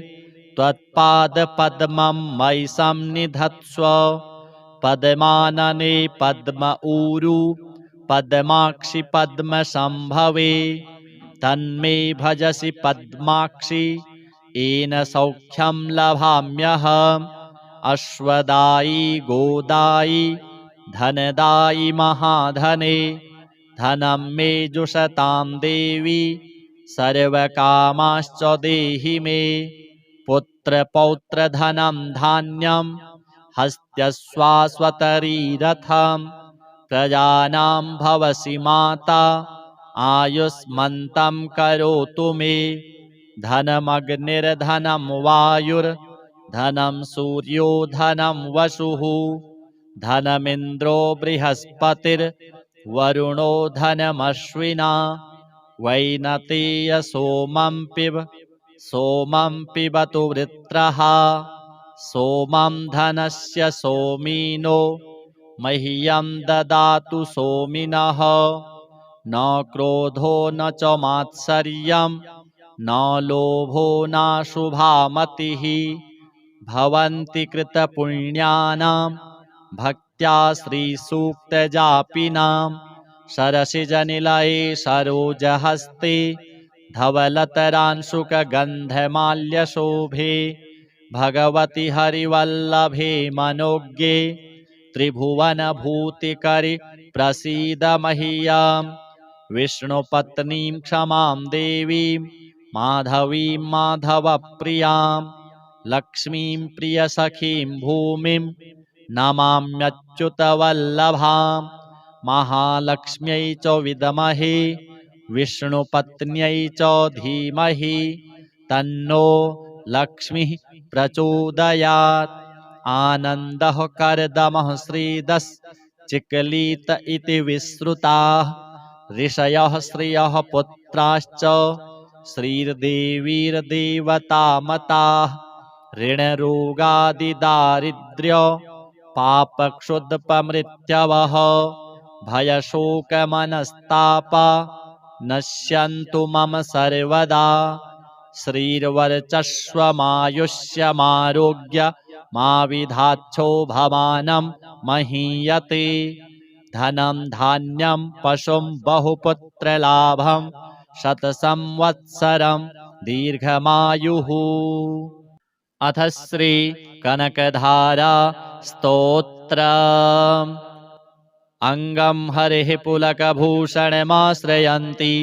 त्वत्पादपद्मं मयि संनिधत्स्व। पद्मानने पद्म ऊरू पद्माक्षि पद्मसंभवे। तन्मे भजसि पद्माक्षि येन सौख्यं लभाम्यहम्। अश्वदायी गोदायी धनदायी महाधने। धनं मे जुषतां देवी सर्वकामाश्च देहि मे। पुत्रपौत्रधनं धान्यं हस्त्यश्वाश्वतरीरथं। प्रजानां भवसि माता आयुष्मन्तं करोतु मे। धनमग्निर्धनं वायुर्धनं सूर्यो धनं वसुः। धनमिन्द्रो बृहस्पतिर्वरुणो धनमश्विना। वैनतेय सोमं पिब सोमं पिबतु वृत्रः सोमं धनस्य सोमिनो मह्यं ददातु सोमिनः न क्रोधो न च मात्सर्यं न लोभो नाशुभा मतिः भवन्ति कृतपुण्यानां भक्त्या श्रीसूक्तजापिनां सरसिजनिलये सरोजहस्ते धवलतरांशुकगन्धमाल्यशोभे भगवति हरिवल्लभे मनोज्ञे त्रिभुवनभूतिकरि प्रसीद मह्यम् विष्णुपत्नीं क्षमां देवीं माधवीं माधवप्रियां लक्ष्मीं प्रियसखीं भूमिं नमाम्यच्युतवल्लभां महालक्ष्म्यै च विद्महे विष्णुपत्न्यै च धीमहि तन्नो लक्ष्मीः प्रचोदयात् आनन्दः कर्दमः श्रीदश्चिक्लीत इति विश्रुताः ऋषयः श्रियः पुत्राश्च श्रीर्देवीर्देवतामताः ऋणरोगादिदारिद्र्य पापक्षुद्पमृत्यवः भयशोकमनस्तापा नश्यन्तु मम सर्वदा श्रीर्वर्चस्वमायुष्यमारोग्यमाविधाच्छो भवानं महीयते धनं धान्यं पशुं बहुपुत्रलाभं शतसंवत्सरं दीर्घमायुः। अथ श्री कनकधारा स्तोत्रम्। अंगं हरिः पुलकभूषणमाश्रयन्ति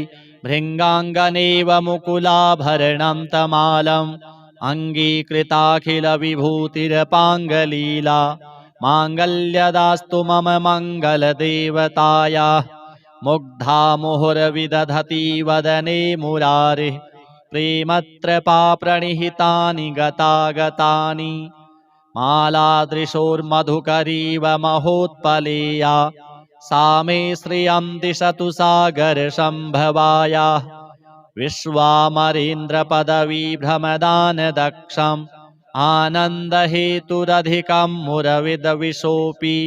भृङ्गाङ्गनेव मुकुलाभरणं तमालम् अङ्गीकृताखिलविभूतिरपाङ्गलीला माङ्गल्यदास्तु मम मङ्गलदेवतायाः मुग्धा मुहुर्विदधति वदने मुरारिः प्रेमत्रपाप्रणिहितानि गतागतानि मालादृशोर्मधुकरीव महोत्पलेया सा मे श्रियं दिशतु सागरसम्भवायाः विश्वामरेन्द्रपदवीभ्रमदानदक्षम् आनन्दहेतुरधिकं मुरविदविशोऽपि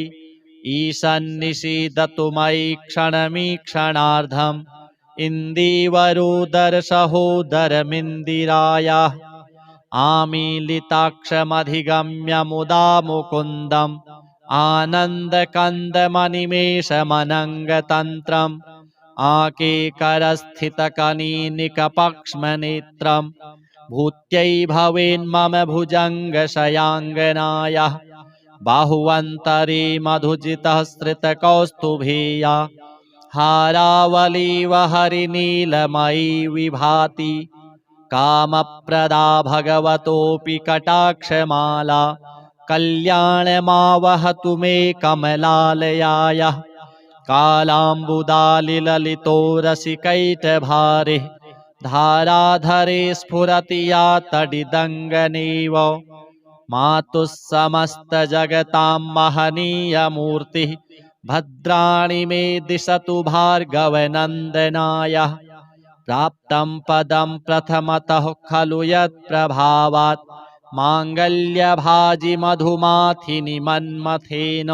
ईशन्निषीदतु मयि क्षणमीक्षणार्धम् इन्दीवरोदरसहोदरमिन्दिरायाः आमीलिताक्षमधिगम्य मुदा मुकुन्दम् आनन्दकन्दमनिमेषमनङ्गतन्त्रम् आकेकरस्थितकनीनिकपक्ष्मनेत्रम् भूत्यै भवेन्मम भुजङ्गशयाङ्गनायाः बाहुवन्तरे मधुजितः श्रितकौस्तुभेया हारावलीव हरिनीलमयी विभाति कामप्रदा भगवतोऽपि कटाक्षमाला कल्याणमावहतु मे कमलालयायाः कालाम्बुदालिललितो रसिकैटभारे धाराधरे स्फुरति या तडिदङ्गनेव मातुः समस्तजगतां महनीयमूर्तिः भद्राणि मे दिशतु भार्गवनन्दनाय प्राप्तं पदं प्रथमतः खलु यत्प्रभावात् माङ्गल्यभाजि मधुमाथिनि मन्मथेन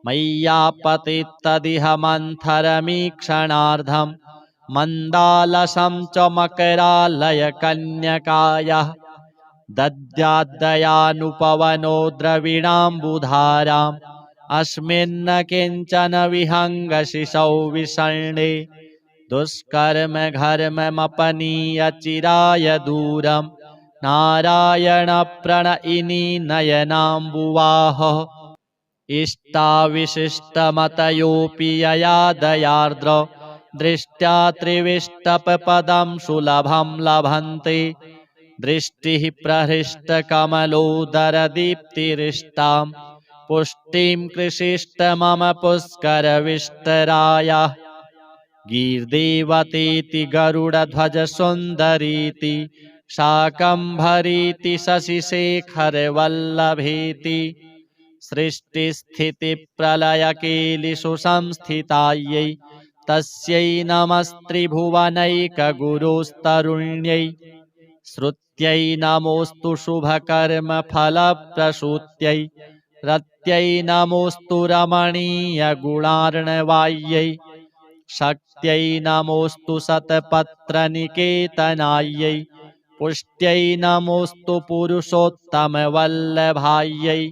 मय्यापतित्तदिह मन्थरमीक्षणार्धं मन्दालसं च मकरालयकन्यकायाः दद्याद्दयानुपवनो द्रविणाम्बुधाराम् अस्मिन्न किञ्चन विहङ्गशिशौ विषण्णे दुष्कर्म घर्ममपनीय चिराय दूरं नारायण प्रणयिनी नयनाम्बुवाह इष्टाविशिष्टमतयोऽपि यया दयार्द्र दृष्ट्या त्रिविष्टपपदं सुलभं लभन्ते दृष्टिः प्रहृष्टकमलोदरदीप्तिरिष्टां पुष्टिं कृषिष्ट मम पुष्करविष्टरायाः गीर्देवतेति गरुडध्वजसुन्दरीति शाकम्भरीति शशिशेखरवल्लभेति सृष्टिस्थितिप्रलयकेलिषु संस्थितायै तस्यै नमस्त्रिभुवनैकगुरोस्तरुण्यै श्रुत्यै नमोऽस्तु शुभकर्मफलप्रसूत्यै रत्यै नमोऽस्तु रमणीयगुणार्णवायै शक्त्यै नमोऽस्तु शतपत्रनिकेतनायै पुष्ट्यै नमोऽस्तु पुरुषोत्तमवल्लभायै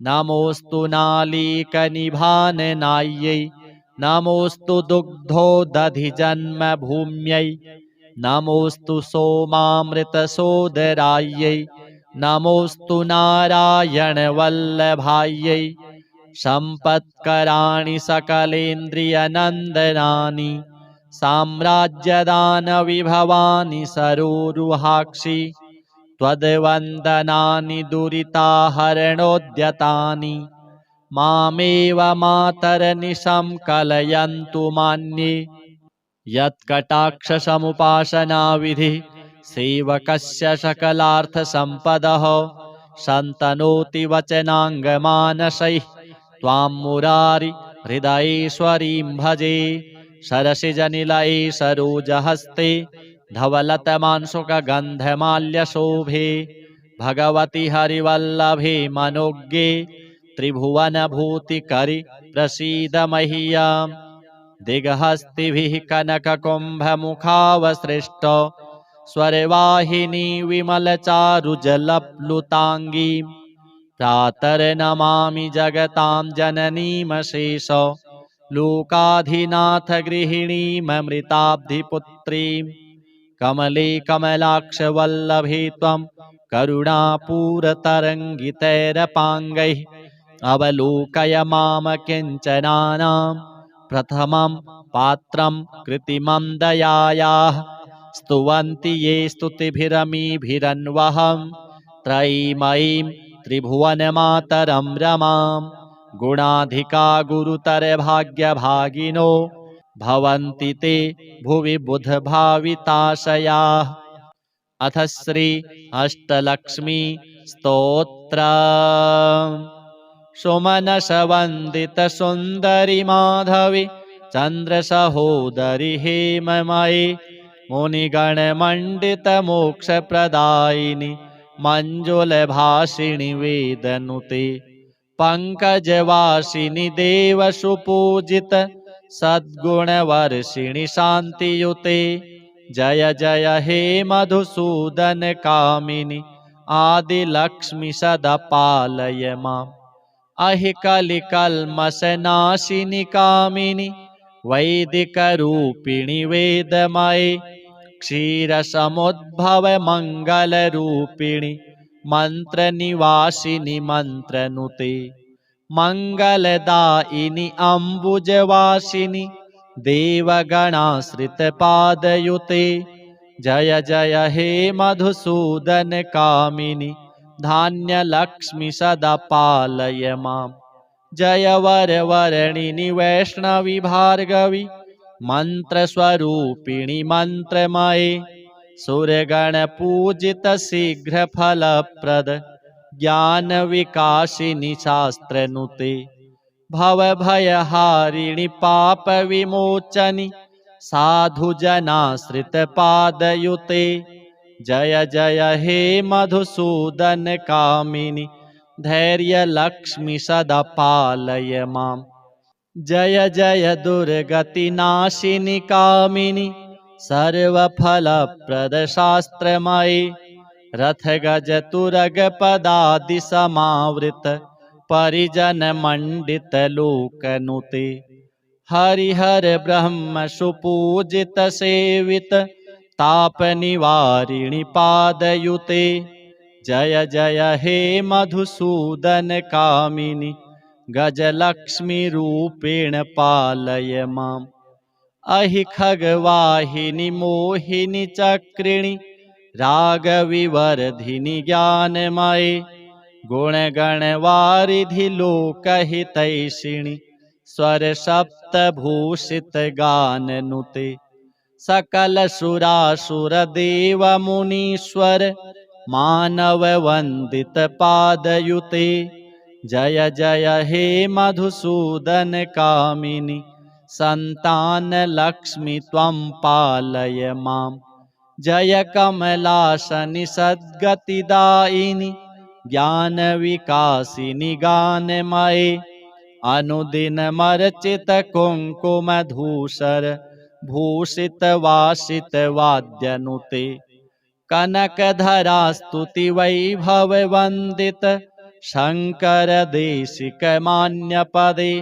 नमोऽस्तु नालीकनिभाननायै नमोऽस्तु दुग्धोदधिजन्मभूम्यै नमोऽस्तु सोमामृतसोदरायै नमोऽस्तु नारायणवल्लभायै सम्पत्कराणि सकलेन्द्रियनन्दनानि साम्राज्यदानविभवानि सरोरुहाक्षि त्वद्वन्दनानि दुरिताहरणोद्यतानि मामेव मातरनिशं कलयन्तु मान्ये यत्कटाक्षसमुपासनाविधिः सेवकस्य सकलार्थसम्पदः सन्तनोति वचनाङ्गमानसैः त्वां मुरारि हृदयेश्वरीं भजे सरसिजनिलये सरोजहस्ते धवलतमांशुकगन्धमाल्यशोभे भगवति हरिवल्लभे मनोज्ञे त्रिभुवनभूतिकरि प्रसीद मह्यम् दिग्हस्तिभिः कनककुम्भमुखावसृष्ट स्वरवाहिनी विमलचारुजलप्लुताङ्गी प्रातर्नमामि जगतां जननीमशेष लोकाधिनाथ गृहिणीममृताब्धिपुत्रीं कमले कमलाक्षवल्लभे त्वं करुणापूरतरङ्गितैरपाङ्गैः अवलोकय माम किञ्चनानां प्रथमं पात्रं कृत्रिमं दयायाः स्तुवन्ति ये स्तुतिभिरमीभिरन्वहं त्रयीमयीं त्रिभुवनमातरं रमां गुणाधिका गुरुतरभाग्यभागिनो भवन्ति ते भुवि बुधभाविताशयाः अथ श्री अष्टलक्ष्मी स्तोत्रम् सुमनसवन्दितसुन्दरि माधवी चन्द्रसहोदरि हेममयि मुनिगणमण्डितमोक्षप्रदायिनि मञ्जुलभाषिणि वेदनुते पङ्कजवासिनि देवसुपूजित सद्गुणवर्षिणि शान्तियुते जय जय हे मधुसूदन कामिनि आदिलक्ष्मि सदा पालय माम् अहि कलिकल्मषनाशिनि कामिनि वैदिकरूपिणि वेदमये क्षीरसमुद्भव मङ्गलरूपिणि मन्त्रनिवासिनि मन्त्रनुते मङ्गलदायिनि अम्बुजवासिनि देवगणाश्रितपादयुते जय जय हे मधुसूदन कामिनि धान्यलक्ष्मि सदा पालय माम् जय वरवर्णिनि वैष्णवि भार्गवि मन्त्रस्वरूपिणि मन्त्रमये सुरगणपूजित शीघ्रफलप्रद ज्ञानविकासिनि शास्त्रनुते भवभयहारिणि पापविमोचनि साधुजनाश्रितपादयुते जय जय हे मधुसूदन कामिनि धैर्यलक्ष्मि सदा पालय माम् जय जय दुर्गतिनाशिनि कामिनि सर्वफलप्रदशास्त्रमयि रथगजतुरगपदादिसमावृत परिजनमण्डितलोकनुते हरिहर ब्रह्म सुपूजित सेवित तापनिवारिणि पादयुते जय जय हे मधुसूदन कामिनि गजलक्ष्मी रूपेण पालय माम् अहि खगवाहिनि मोहिनि चक्रिणि रागविवर्धिनि ज्ञानमये गुणगणवारिधि लोकहितैषिणि स्वरसप्तभूषित गाननुते सकलसुरासुरदेवमुनीश्वर मानववन्दित पादयुते जय जय हे मधुसूदन कामिनि सन्तानलक्ष्मि त्वं पालय माम् जय कमलासनि सद्गतिदायिनि ज्ञानविकासिनि गानमये अनुदिनमर्चित कुङ्कुमधूसर भूषित वासित वाद्यनुते कनकधरा स्तुति वैभव वन्दित शङ्कर देशिक मान्यपदे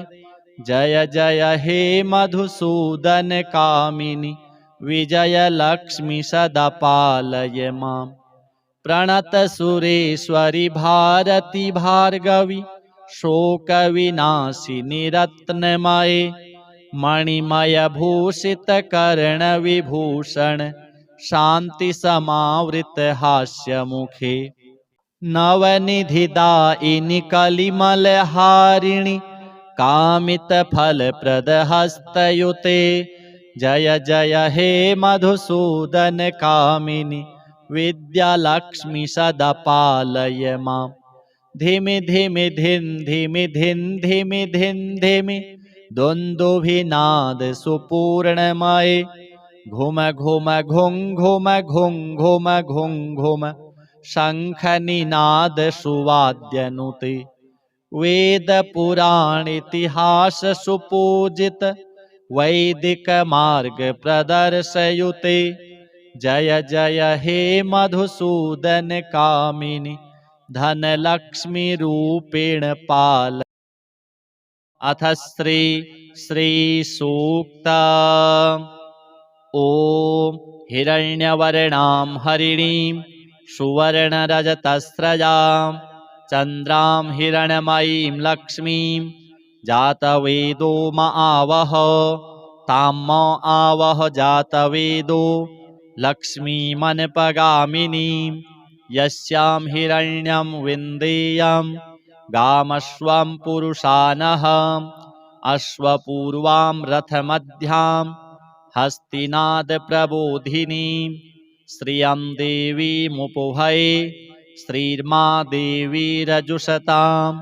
जय जय हे मधुसूदन कामिनि विजय लक्ष्मी सदा पालय माम् प्रणत सुरेश्वरि भारती भार्गवी शोक विनाशिनि रत्नमये मणिमय भूषित कर्ण विभूषण शांति समावृत हास्य मुखे नवनिधिदायिनि कलिमल हारिणि कामित फल प्रद हस्तयुते जय जय हे मधुसूदन कामिनि विद्यालक्ष्मी सदा पालय माम् धिमि धिमि धिन् धिमि धिन् धिमि धिन् धिमि दुन्दुभिनाद सुपूर्णमये घुम घुम घुं घुम घुं घुम घुं घुम शङ्खनिनाद सुवाद्यनुते वेद पुराण इतिहास सुपूजित वैदिक मार्ग प्रदर्शयुते जय जय हे मधुसूदन कामिनि धनलक्ष्मी रूपेण पाल अथ श्री श्री सूक्ता ॐ हिरण्यवर्णां हरिणीं सुवर्णरजतस्रजां चन्द्रां हिरण्मयीं लक्ष्मीं जातवेदो म आवह तां म आवह जातवेदो लक्ष्मीमनपगामिनीं यस्यां हिरण्यं विन्देयं गामश्वं पुरुषानहम् अश्वपूर्वां रथमध्यां हस्तिनाद प्रबोधिनीं श्रियं देवीमुपभये श्रीर्मा देवी रजुषतां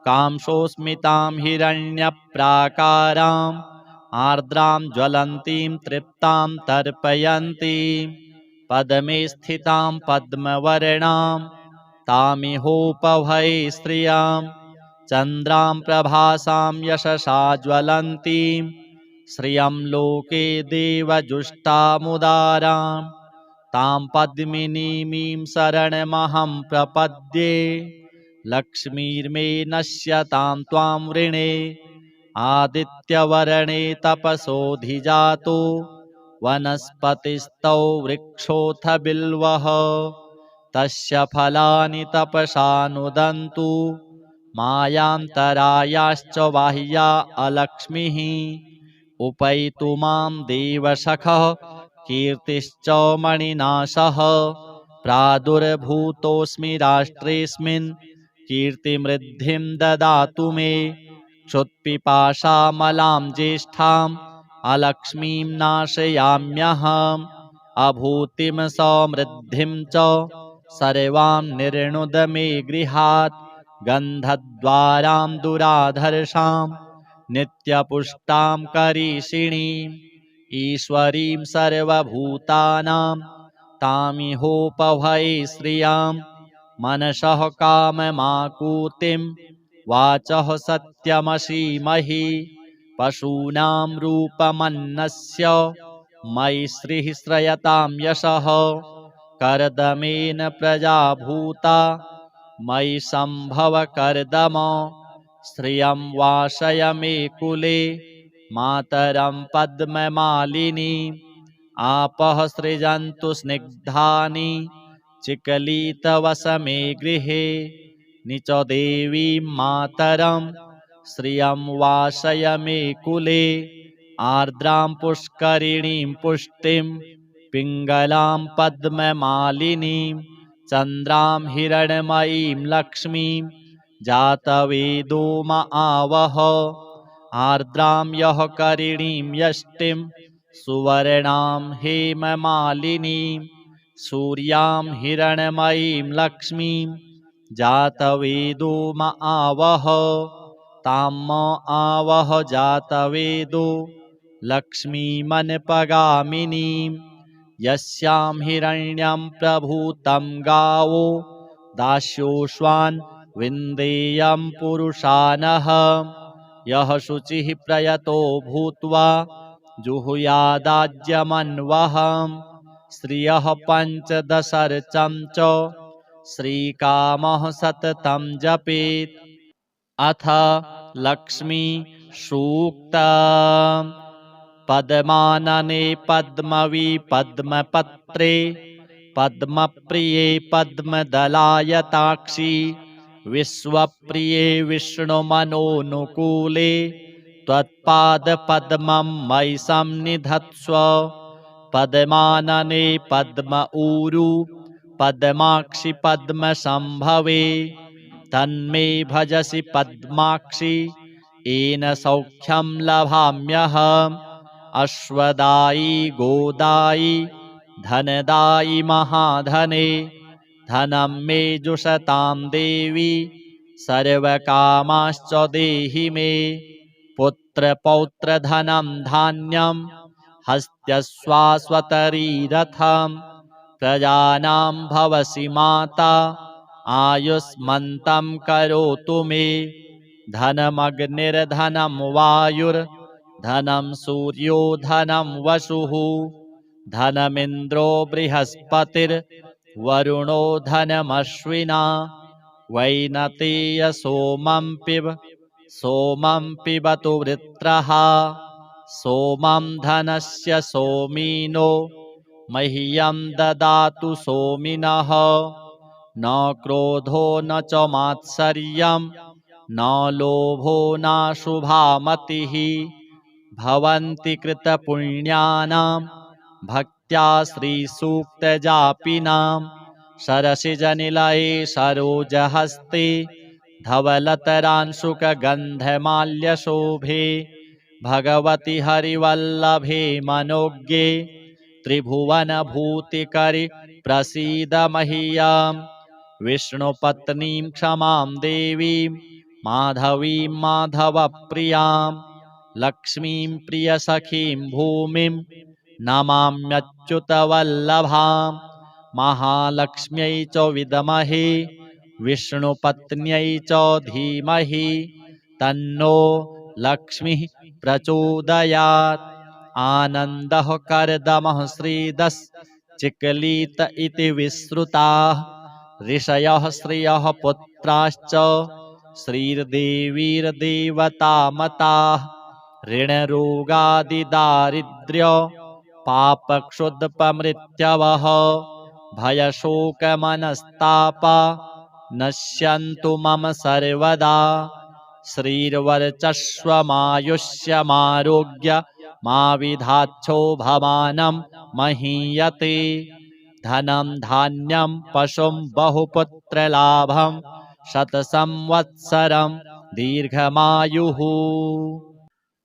कांसोऽस्मितां हिरण्यप्राकाराम् आर्द्रां ज्वलन्तीं तृप्तां तर्पयन्तीं पद्मे स्थितां पद्मवर्णां तामिहोपभये श्रियां चन्द्रां प्रभासां यशसा ज्वलन्तीं श्रियं लोके देवजुष्टामुदारां तां पद्मिनीमीं शरणमहं प्रपद्ये लक्ष्मीर्मे नश्यतां त्वां वृणे आदित्यवर्णे तपसोऽधिजातो वनस्पतिस्तौ वृक्षोऽथ बिल्वः तस्य फलानि तपसा नुदन्तु मायान्तरायाश्च बाह्या अलक्ष्मीः उपैतु मां देवसखः कीर्तिश्च मणिनाशः प्रादुर्भूतोऽस्मि राष्ट्रेऽस्मिन् कीर्तिमृद्धिं ददातु मे क्षुत्पिपासामलां ज्येष्ठाम् अलक्ष्मीं नाशयाम्यहम् अभूतिं समृद्धिं च सर्वां निर्णुद मे गृहात् गन्धद्वारां दुराधर्षां नित्यपुष्टां करीषिणीम् ईश्वरीं सर्वभूतानां तामिहोपभये श्रियां मनसः काममाकूतिं वाचः सत्यमसीमहि पशूनां रूपमन्नस्य मयि श्रीः श्रयतां यशः कर्दमेन प्रजा भूता मयि सम्भव कर्दम श्रियं वासय मे कुले मातरं पद्ममालिनी आपः सृजन्तु स्निग्धानि चिकलितवसमे गृहे निच देवीं मातरं श्रियं वासय मे कुले आर्द्रां पुष्करिणीं पुष्टिं पिङ्गलां पद्ममालिनीं चन्द्रां हिरण्मयीं लक्ष्मीं जातवेदो म आवह आर्द्रां यः करिणीं यष्टिं सुवर्णां हेममालिनीं सूर्यां हिरण्मयीं लक्ष्मीं जातवेदो म आवह तां म आवह जातवेदो लक्ष्मीमनपगामिनीं यस्यां हिरण्यं प्रभूतं गावो दास्योश्वान् विन्देयं पुरुषानः यः शुचिः प्रयतो भूत्वा जुहुयादाज्यमन्वहम् श्रियः पञ्चदशर्चं च श्रीकामः सततं जपेत्। अथ लक्ष्मी सूक्ता पद्मानने पद्मवी पद्मपत्रे पद्मप्रिये पद्मदलायताक्षी विश्वप्रिये विष्णुमनोनुकूले त्वत्पादपद्मं मयि सन्निधत्स्व। पद्मानने पद्म ऊरू पद्माक्षि पद्मसंभवे तन्मे भजसि पद्माक्षि येन सौख्यं लभाम्यहम्। अश्वदायी गोदायी धनदायी महाधने धनं मे जुषतां देवी सर्वकामाश्च देहि मे। पुत्रपौत्रधनं धान्यं हस्त्यश्वास्वतरीरथं प्रजानां भवसि माता आयुष्मन्तं करोतु मे। धनमग्निर्धनं वायुर्धनं सूर्यो धनं वसुः धनमिन्द्रो बृहस्पतिर्वरुणो धनमश्विना वैनतेय सोमं पिबतु वृत्रः सोमं धनस्य सोमिनो मह्यं ददातु सोमिनः। न क्रोधो न च मात्सर्यं न लोभो नाशुभा मतिः भवन्ति कृतपुण्यानां भक्त्या श्रीसूक्तजापिनां। सरसिजनिलये सरोजहस्ते धवलतरांशुकगन्धमाल्यशोभे भगवति हरिवल्लभे मनोज्ञे त्रिभुवनभूतिकरि प्रसीद मह्यम्। विष्णुपत्नीं क्षमां देवीं माधवीं माधवप्रियां लक्ष्मीं प्रियसखीं भूमिं नमाम्यच्युतवल्लभां। महालक्ष्म्यै च विद्महे विष्णुपत्न्यै च धीमहि तन्नो लक्ष्मीः प्रचोदयात्। आनन्दः कर्दमः श्रीदश्चिक्लीत इति विश्रुताः ऋषयः श्रियः पुत्राश्च श्रीर्देवीर्देवतामताः। ऋणरोगादिदारिद्र्य पापक्षुद्पमृत्यवः भयशोकमनस्तापा नश्यन्तु मम सर्वदा। श्रीर्वर्चस्वमायुष्यमारोग्यमाविधाच्छोभमानं महीयते धनं धान्यं पशुं बहुपुत्रलाभं शतसंवत्सरं दीर्घमायुः।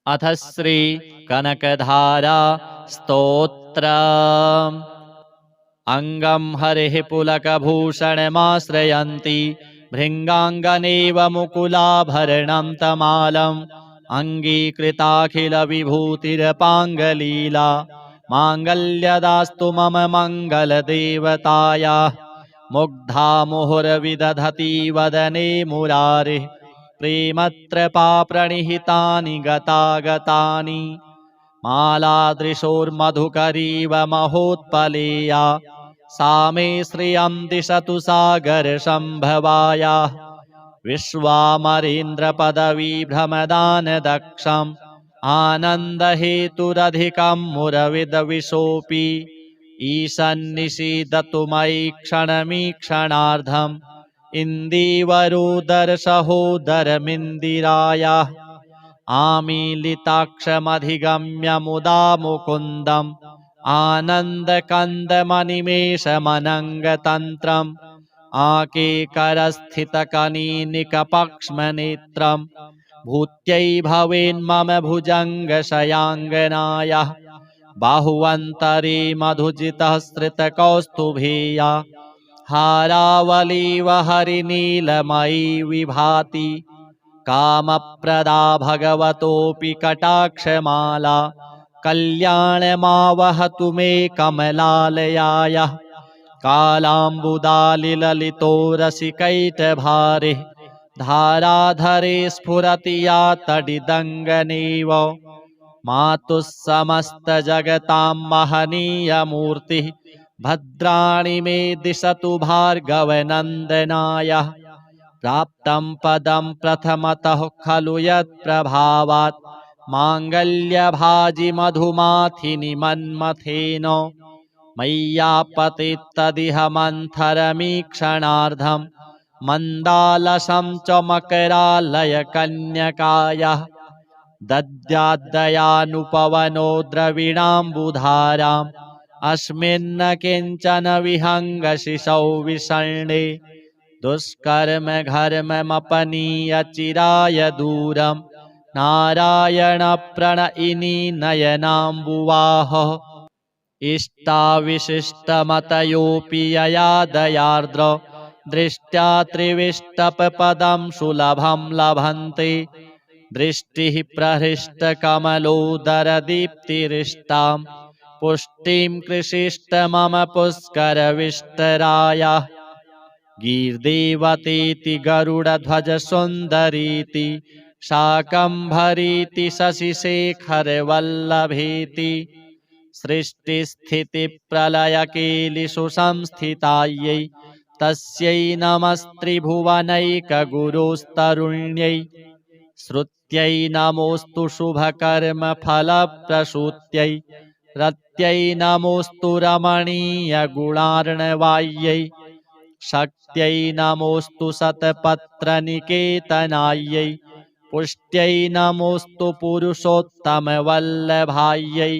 अथ श्री कनकधारा स्तोत्रम्। अंगं हरिः पुलकभूषणमाश्रयन्ति भृङ्गाङ्गनेव मुकुलाभरणं तमालम् अङ्गीकृताखिलविभूतिरपाङ्गलीला माङ्गल्यदास्तु मम मङ्गलदेवतायाः। मुग्धा मुहुर्विदधति वदने मुरारिः प्रेमत्रपाप्रणिहितानि गतागतानि मालादृशोर्मधुकरीव महोत्पलेया सा मे श्रियं दिशतु सागरसम्भवायाः। विश्वामरेन्द्रपदवीभ्रमदानदक्षम् आनन्दहेतुरधिकं मुरविदविशोऽपि ईशन्निषीदतु मयि क्षणमीक्षणार्धम् इन्दीवरोदरसहोदरमिन्दिरायाः। आमीलिताक्षमधिगम्य मुदा मुकुन्दम् आनन्दकन्दमनिमेषमनङ्गतन्त्रम् आकेकरस्थितकनीनिकपक्ष्मनेत्रम् भूत्यै भवेन्मम भुजङ्गशयाङ्गनायाः। बाहुवन्तरे मधुजितः श्रितकौस्तुभेया हारावलीव हरिनीलमयी विभाति कामप्रदा भगवतोऽपि कटाक्षमाला कल्याणमावहतु मे कमलालयायः कालाम्बुदालिललितो रसिकैटभारे धाराधरे स्फुरति या तडिदङ्गनेव मातुः समस्तजगतां महनीयमूर्तिः भद्राणि मे दिशतु भार्गवनन्दनाय प्राप्तं पदं प्रथमतः खलु यत्प्रभावात् माङ्गल्यभाजिमधुमाथिनि मन्मथेन मय्यापतित्तदिह मन्थरमीक्षणार्धं मन्दालसं च मकरालयकन्यकायाः दद्याद्दयानुपवनो द्रविणाम्बुधाराम् अस्मिन्न किञ्चन विहङ्गशिशौ विषण्णे दुष्कर्म घर्ममपनीय चिराय दूरं नारायण प्रणयिनी नयनाम्बुवाह इष्टाविशिष्टमतयोऽपि यया दयार्द्र दृष्ट्या त्रिविष्टपपदं सुलभं लभन्ते दृष्टिः प्रहृष्टकमलोदरदीप्तिरिष्टां पुष्टिं कृषिष्ट मम पुष्करविष्टरायाः गीर्देवतीति गरुडध्वजसुन्दरीति शाकम्भरीति शशिशेखरवल्लभेति सृष्टिस्थितिप्रलयकेलिषु संस्थितायै तस्यै नमस्त्रिभुवनैकगुरोस्तरुण्यै श्रुत्यै नमोऽस्तु शुभकर्मफलप्रसूत्यै रत्यै नमोऽस्तु रमणीयगुणार्णवायै शक्त्यै नमोऽस्तु शतपत्रनिकेतनायै पुष्ट्यै नमोऽस्तु पुरुषोत्तमवल्लभायै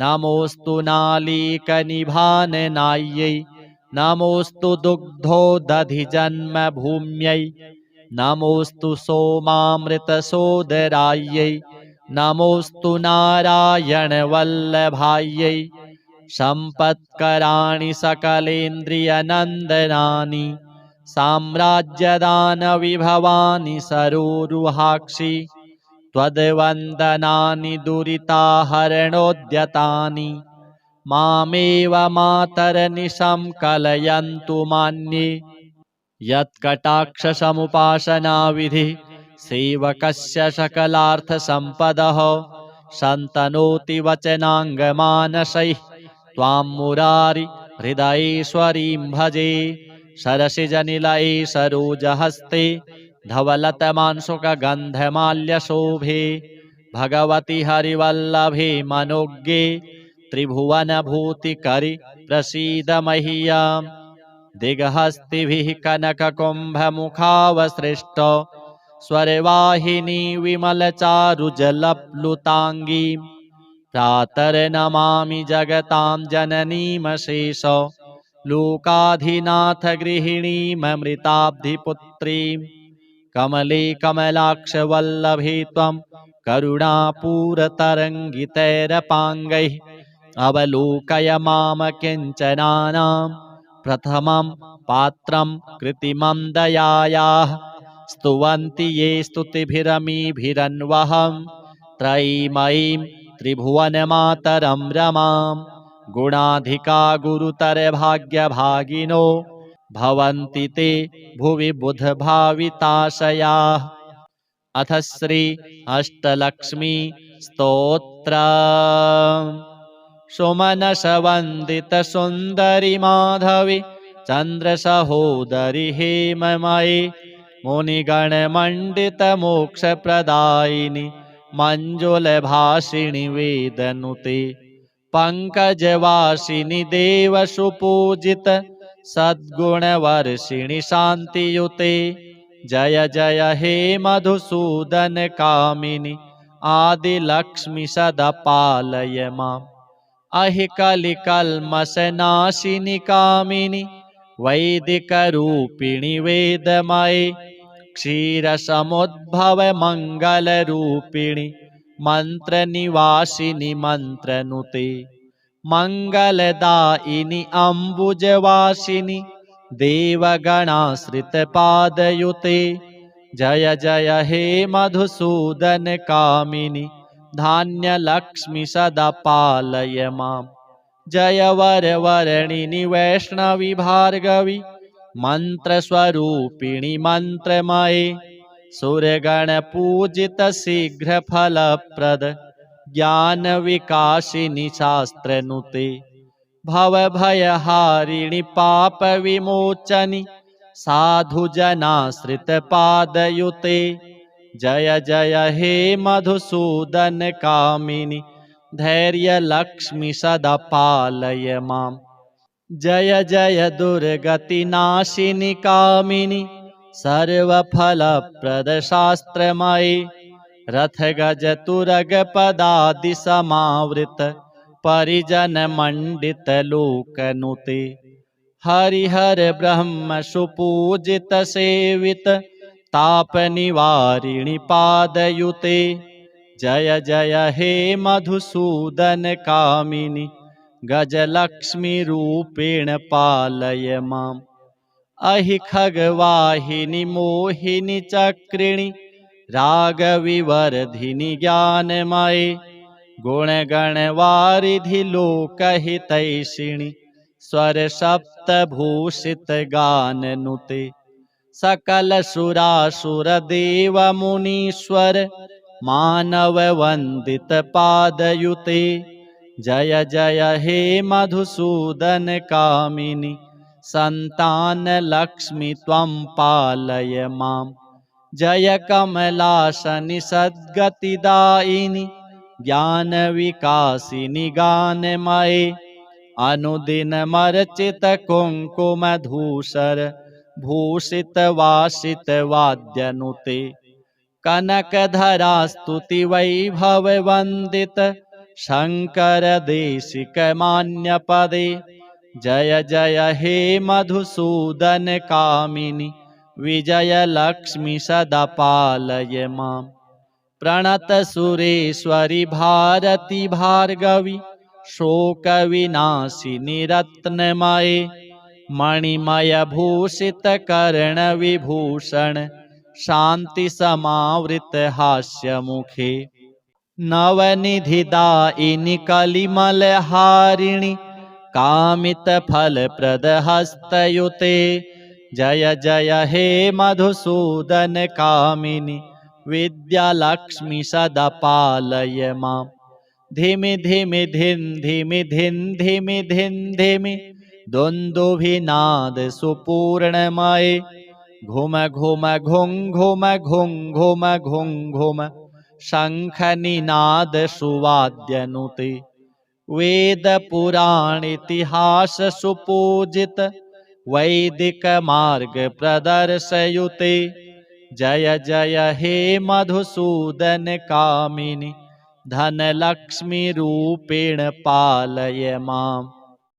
नमोऽस्तु नालीकनिभाननायै नमोऽस्तु दुग्धोदधिजन्मभूम्यै नमोऽस्तु सोमामृतसोदरायै नमोऽस्तु नारायणवल्लभायै सम्पत्कराणि सकलेन्द्रियनन्दनानि साम्राज्यदानविभवानि सरोरुहाक्षि त्वद्वन्दनानि दुरिताहरणोद्यतानि मामेव मातरनिशं कलयन्तु मान्ये यत्कटाक्षसमुपासनाविधिः सेवकस्य सकलार्थसम्पदः सन्तनोति वचनाङ्गमानसैः त्वां मुरारि हृदयेश्वरीं भजे सरसिजनिलये सरोजहस्ते धवलतमांशुकगन्धमाल्यशोभे भगवति हरिवल्लभे मनोज्ञे त्रिभुवनभूतिकरि प्रसीद मह्यम् दिग्हस्तिभिः कनककुम्भमुखावसृष्ट स्वरवाहिनी विमलचारुजलप्लुताङ्गीं प्रातर्नमामि जगतां जननीमशेष लोकाधिनाथ गृहिणीममृताब्धिपुत्रीं कमले कमलाक्षवल्लभे त्वं करुणापूरतरङ्गितैरपाङ्गैः अवलोकय माम किञ्चनानां प्रथमं पात्रं कृतिमं दयायाः स्तुवन्ति ये स्तुतिभिरमीभिरन्वहं त्रयीमयीं त्रिभुवनमातरं रमां गुणाधिका गुरुतरभाग्यभागिनो भवन्ति ते भुवि बुधभाविताशयाः अथ श्री अष्टलक्ष्मी स्तोत्रम् सुमनसवन्दितसुन्दरि माधवी चन्द्रसहोदरि हेममयि मुनिगणमण्डितमोक्षप्रदायिनि मञ्जुलभाषिणि वेदनुते पङ्कजवासिनि देवसुपूजित सद्गुणवर्षिणि शान्तियुते जय जय हे मधुसूदन कामिनि आदिलक्ष्मि सदा पालय माम् अहि कलिकल्मषनाशिनि कामिनि वैदिकरूपिणि वेदमये क्षीरसमुद्भव मङ्गलरूपिणि मन्त्रनिवासिनि मन्त्रनुते मङ्गलदायिनि अम्बुजवासिनि देवगणाश्रितपादयुते जय जय हे मधुसूदन कामिनि धान्यलक्ष्मी सदा पालय माम्। जय वरवर्णिनि वैष्णवी भार्गवी मन्त्रस्वरूपिणि मन्त्रमये सुरगणपूजित शीघ्रफलप्रद ज्ञानविकासिनि शास्त्रनुते भवभयहारिणि पापविमोचनि साधुजनाश्रितपादयुते जय जय हे मधुसूदन कामिनि धैर्यलक्ष्मी सदा पालय माम्। जय जय दुर्गतिनाशिनि कामिनि सर्वफलप्रदशास्त्रमयि रथगजतुरगपदादिसमावृत परिजनमण्डितलोकनुते हरिहर ब्रह्म सुपूजित सेवित तापनिवारिणि पादयुते जय जय हे मधुसूदन कामिनि गजलक्ष्मी रूपेण पालय माम्। अहि खगवाहिनि मोहिनि चक्रिणि रागविवर्धिनि ज्ञानमये गुणगणवारिधि लोकहितैषिणि स्वरसप्तभूषितगाननुते सकलसुरासुरदेवमुनीश्वर मानववन्दितपादयुते जय जय हे मधुसूदन कामिनि सन्तानलक्ष्मी त्वं पालय माम्। जय कमलासनि सद्गतिदायिनि ज्ञानविकासिनि गानमये अनुदिनमर्चित कुङ्कुमधूसर भूषितवासितवाद्यनुते कनकधरा स्तुतिवैभववन्दित शङ्कर देशिकमान्यपदे जय जय हे मधुसूदन कामिनि विजयलक्ष्मी सदा पालय माम्। प्रणतसुरेश्वरि भारती भार्गवी शोकविनाशिनि रत्नमये मणिमयभूषितकर्णविभूषण शान्तिसमावृत हास्यमुखे नवनिधिदायिनि कलिमलहारिणि कामितफलप्रदहस्तयुते जय जय हे मधुसूदन कामिनि विद्यालक्ष्मी सदा पालय माम्। धिमि धिमि धिन् धिमि धिन् धिमि धिन् धिमि दुन्दुभिनाद सुपूर्णमये घुम घुम घुं घुम घुं घुम घुं घुम शङ्खनिनाद सुवाद्यनुते वेदपुराणेतिहास सुपूजित वैदिकमार्ग प्रदर्शयुते जय जय हे मधुसूदन कामिनि धनलक्ष्मी रूपेण पालय माम्।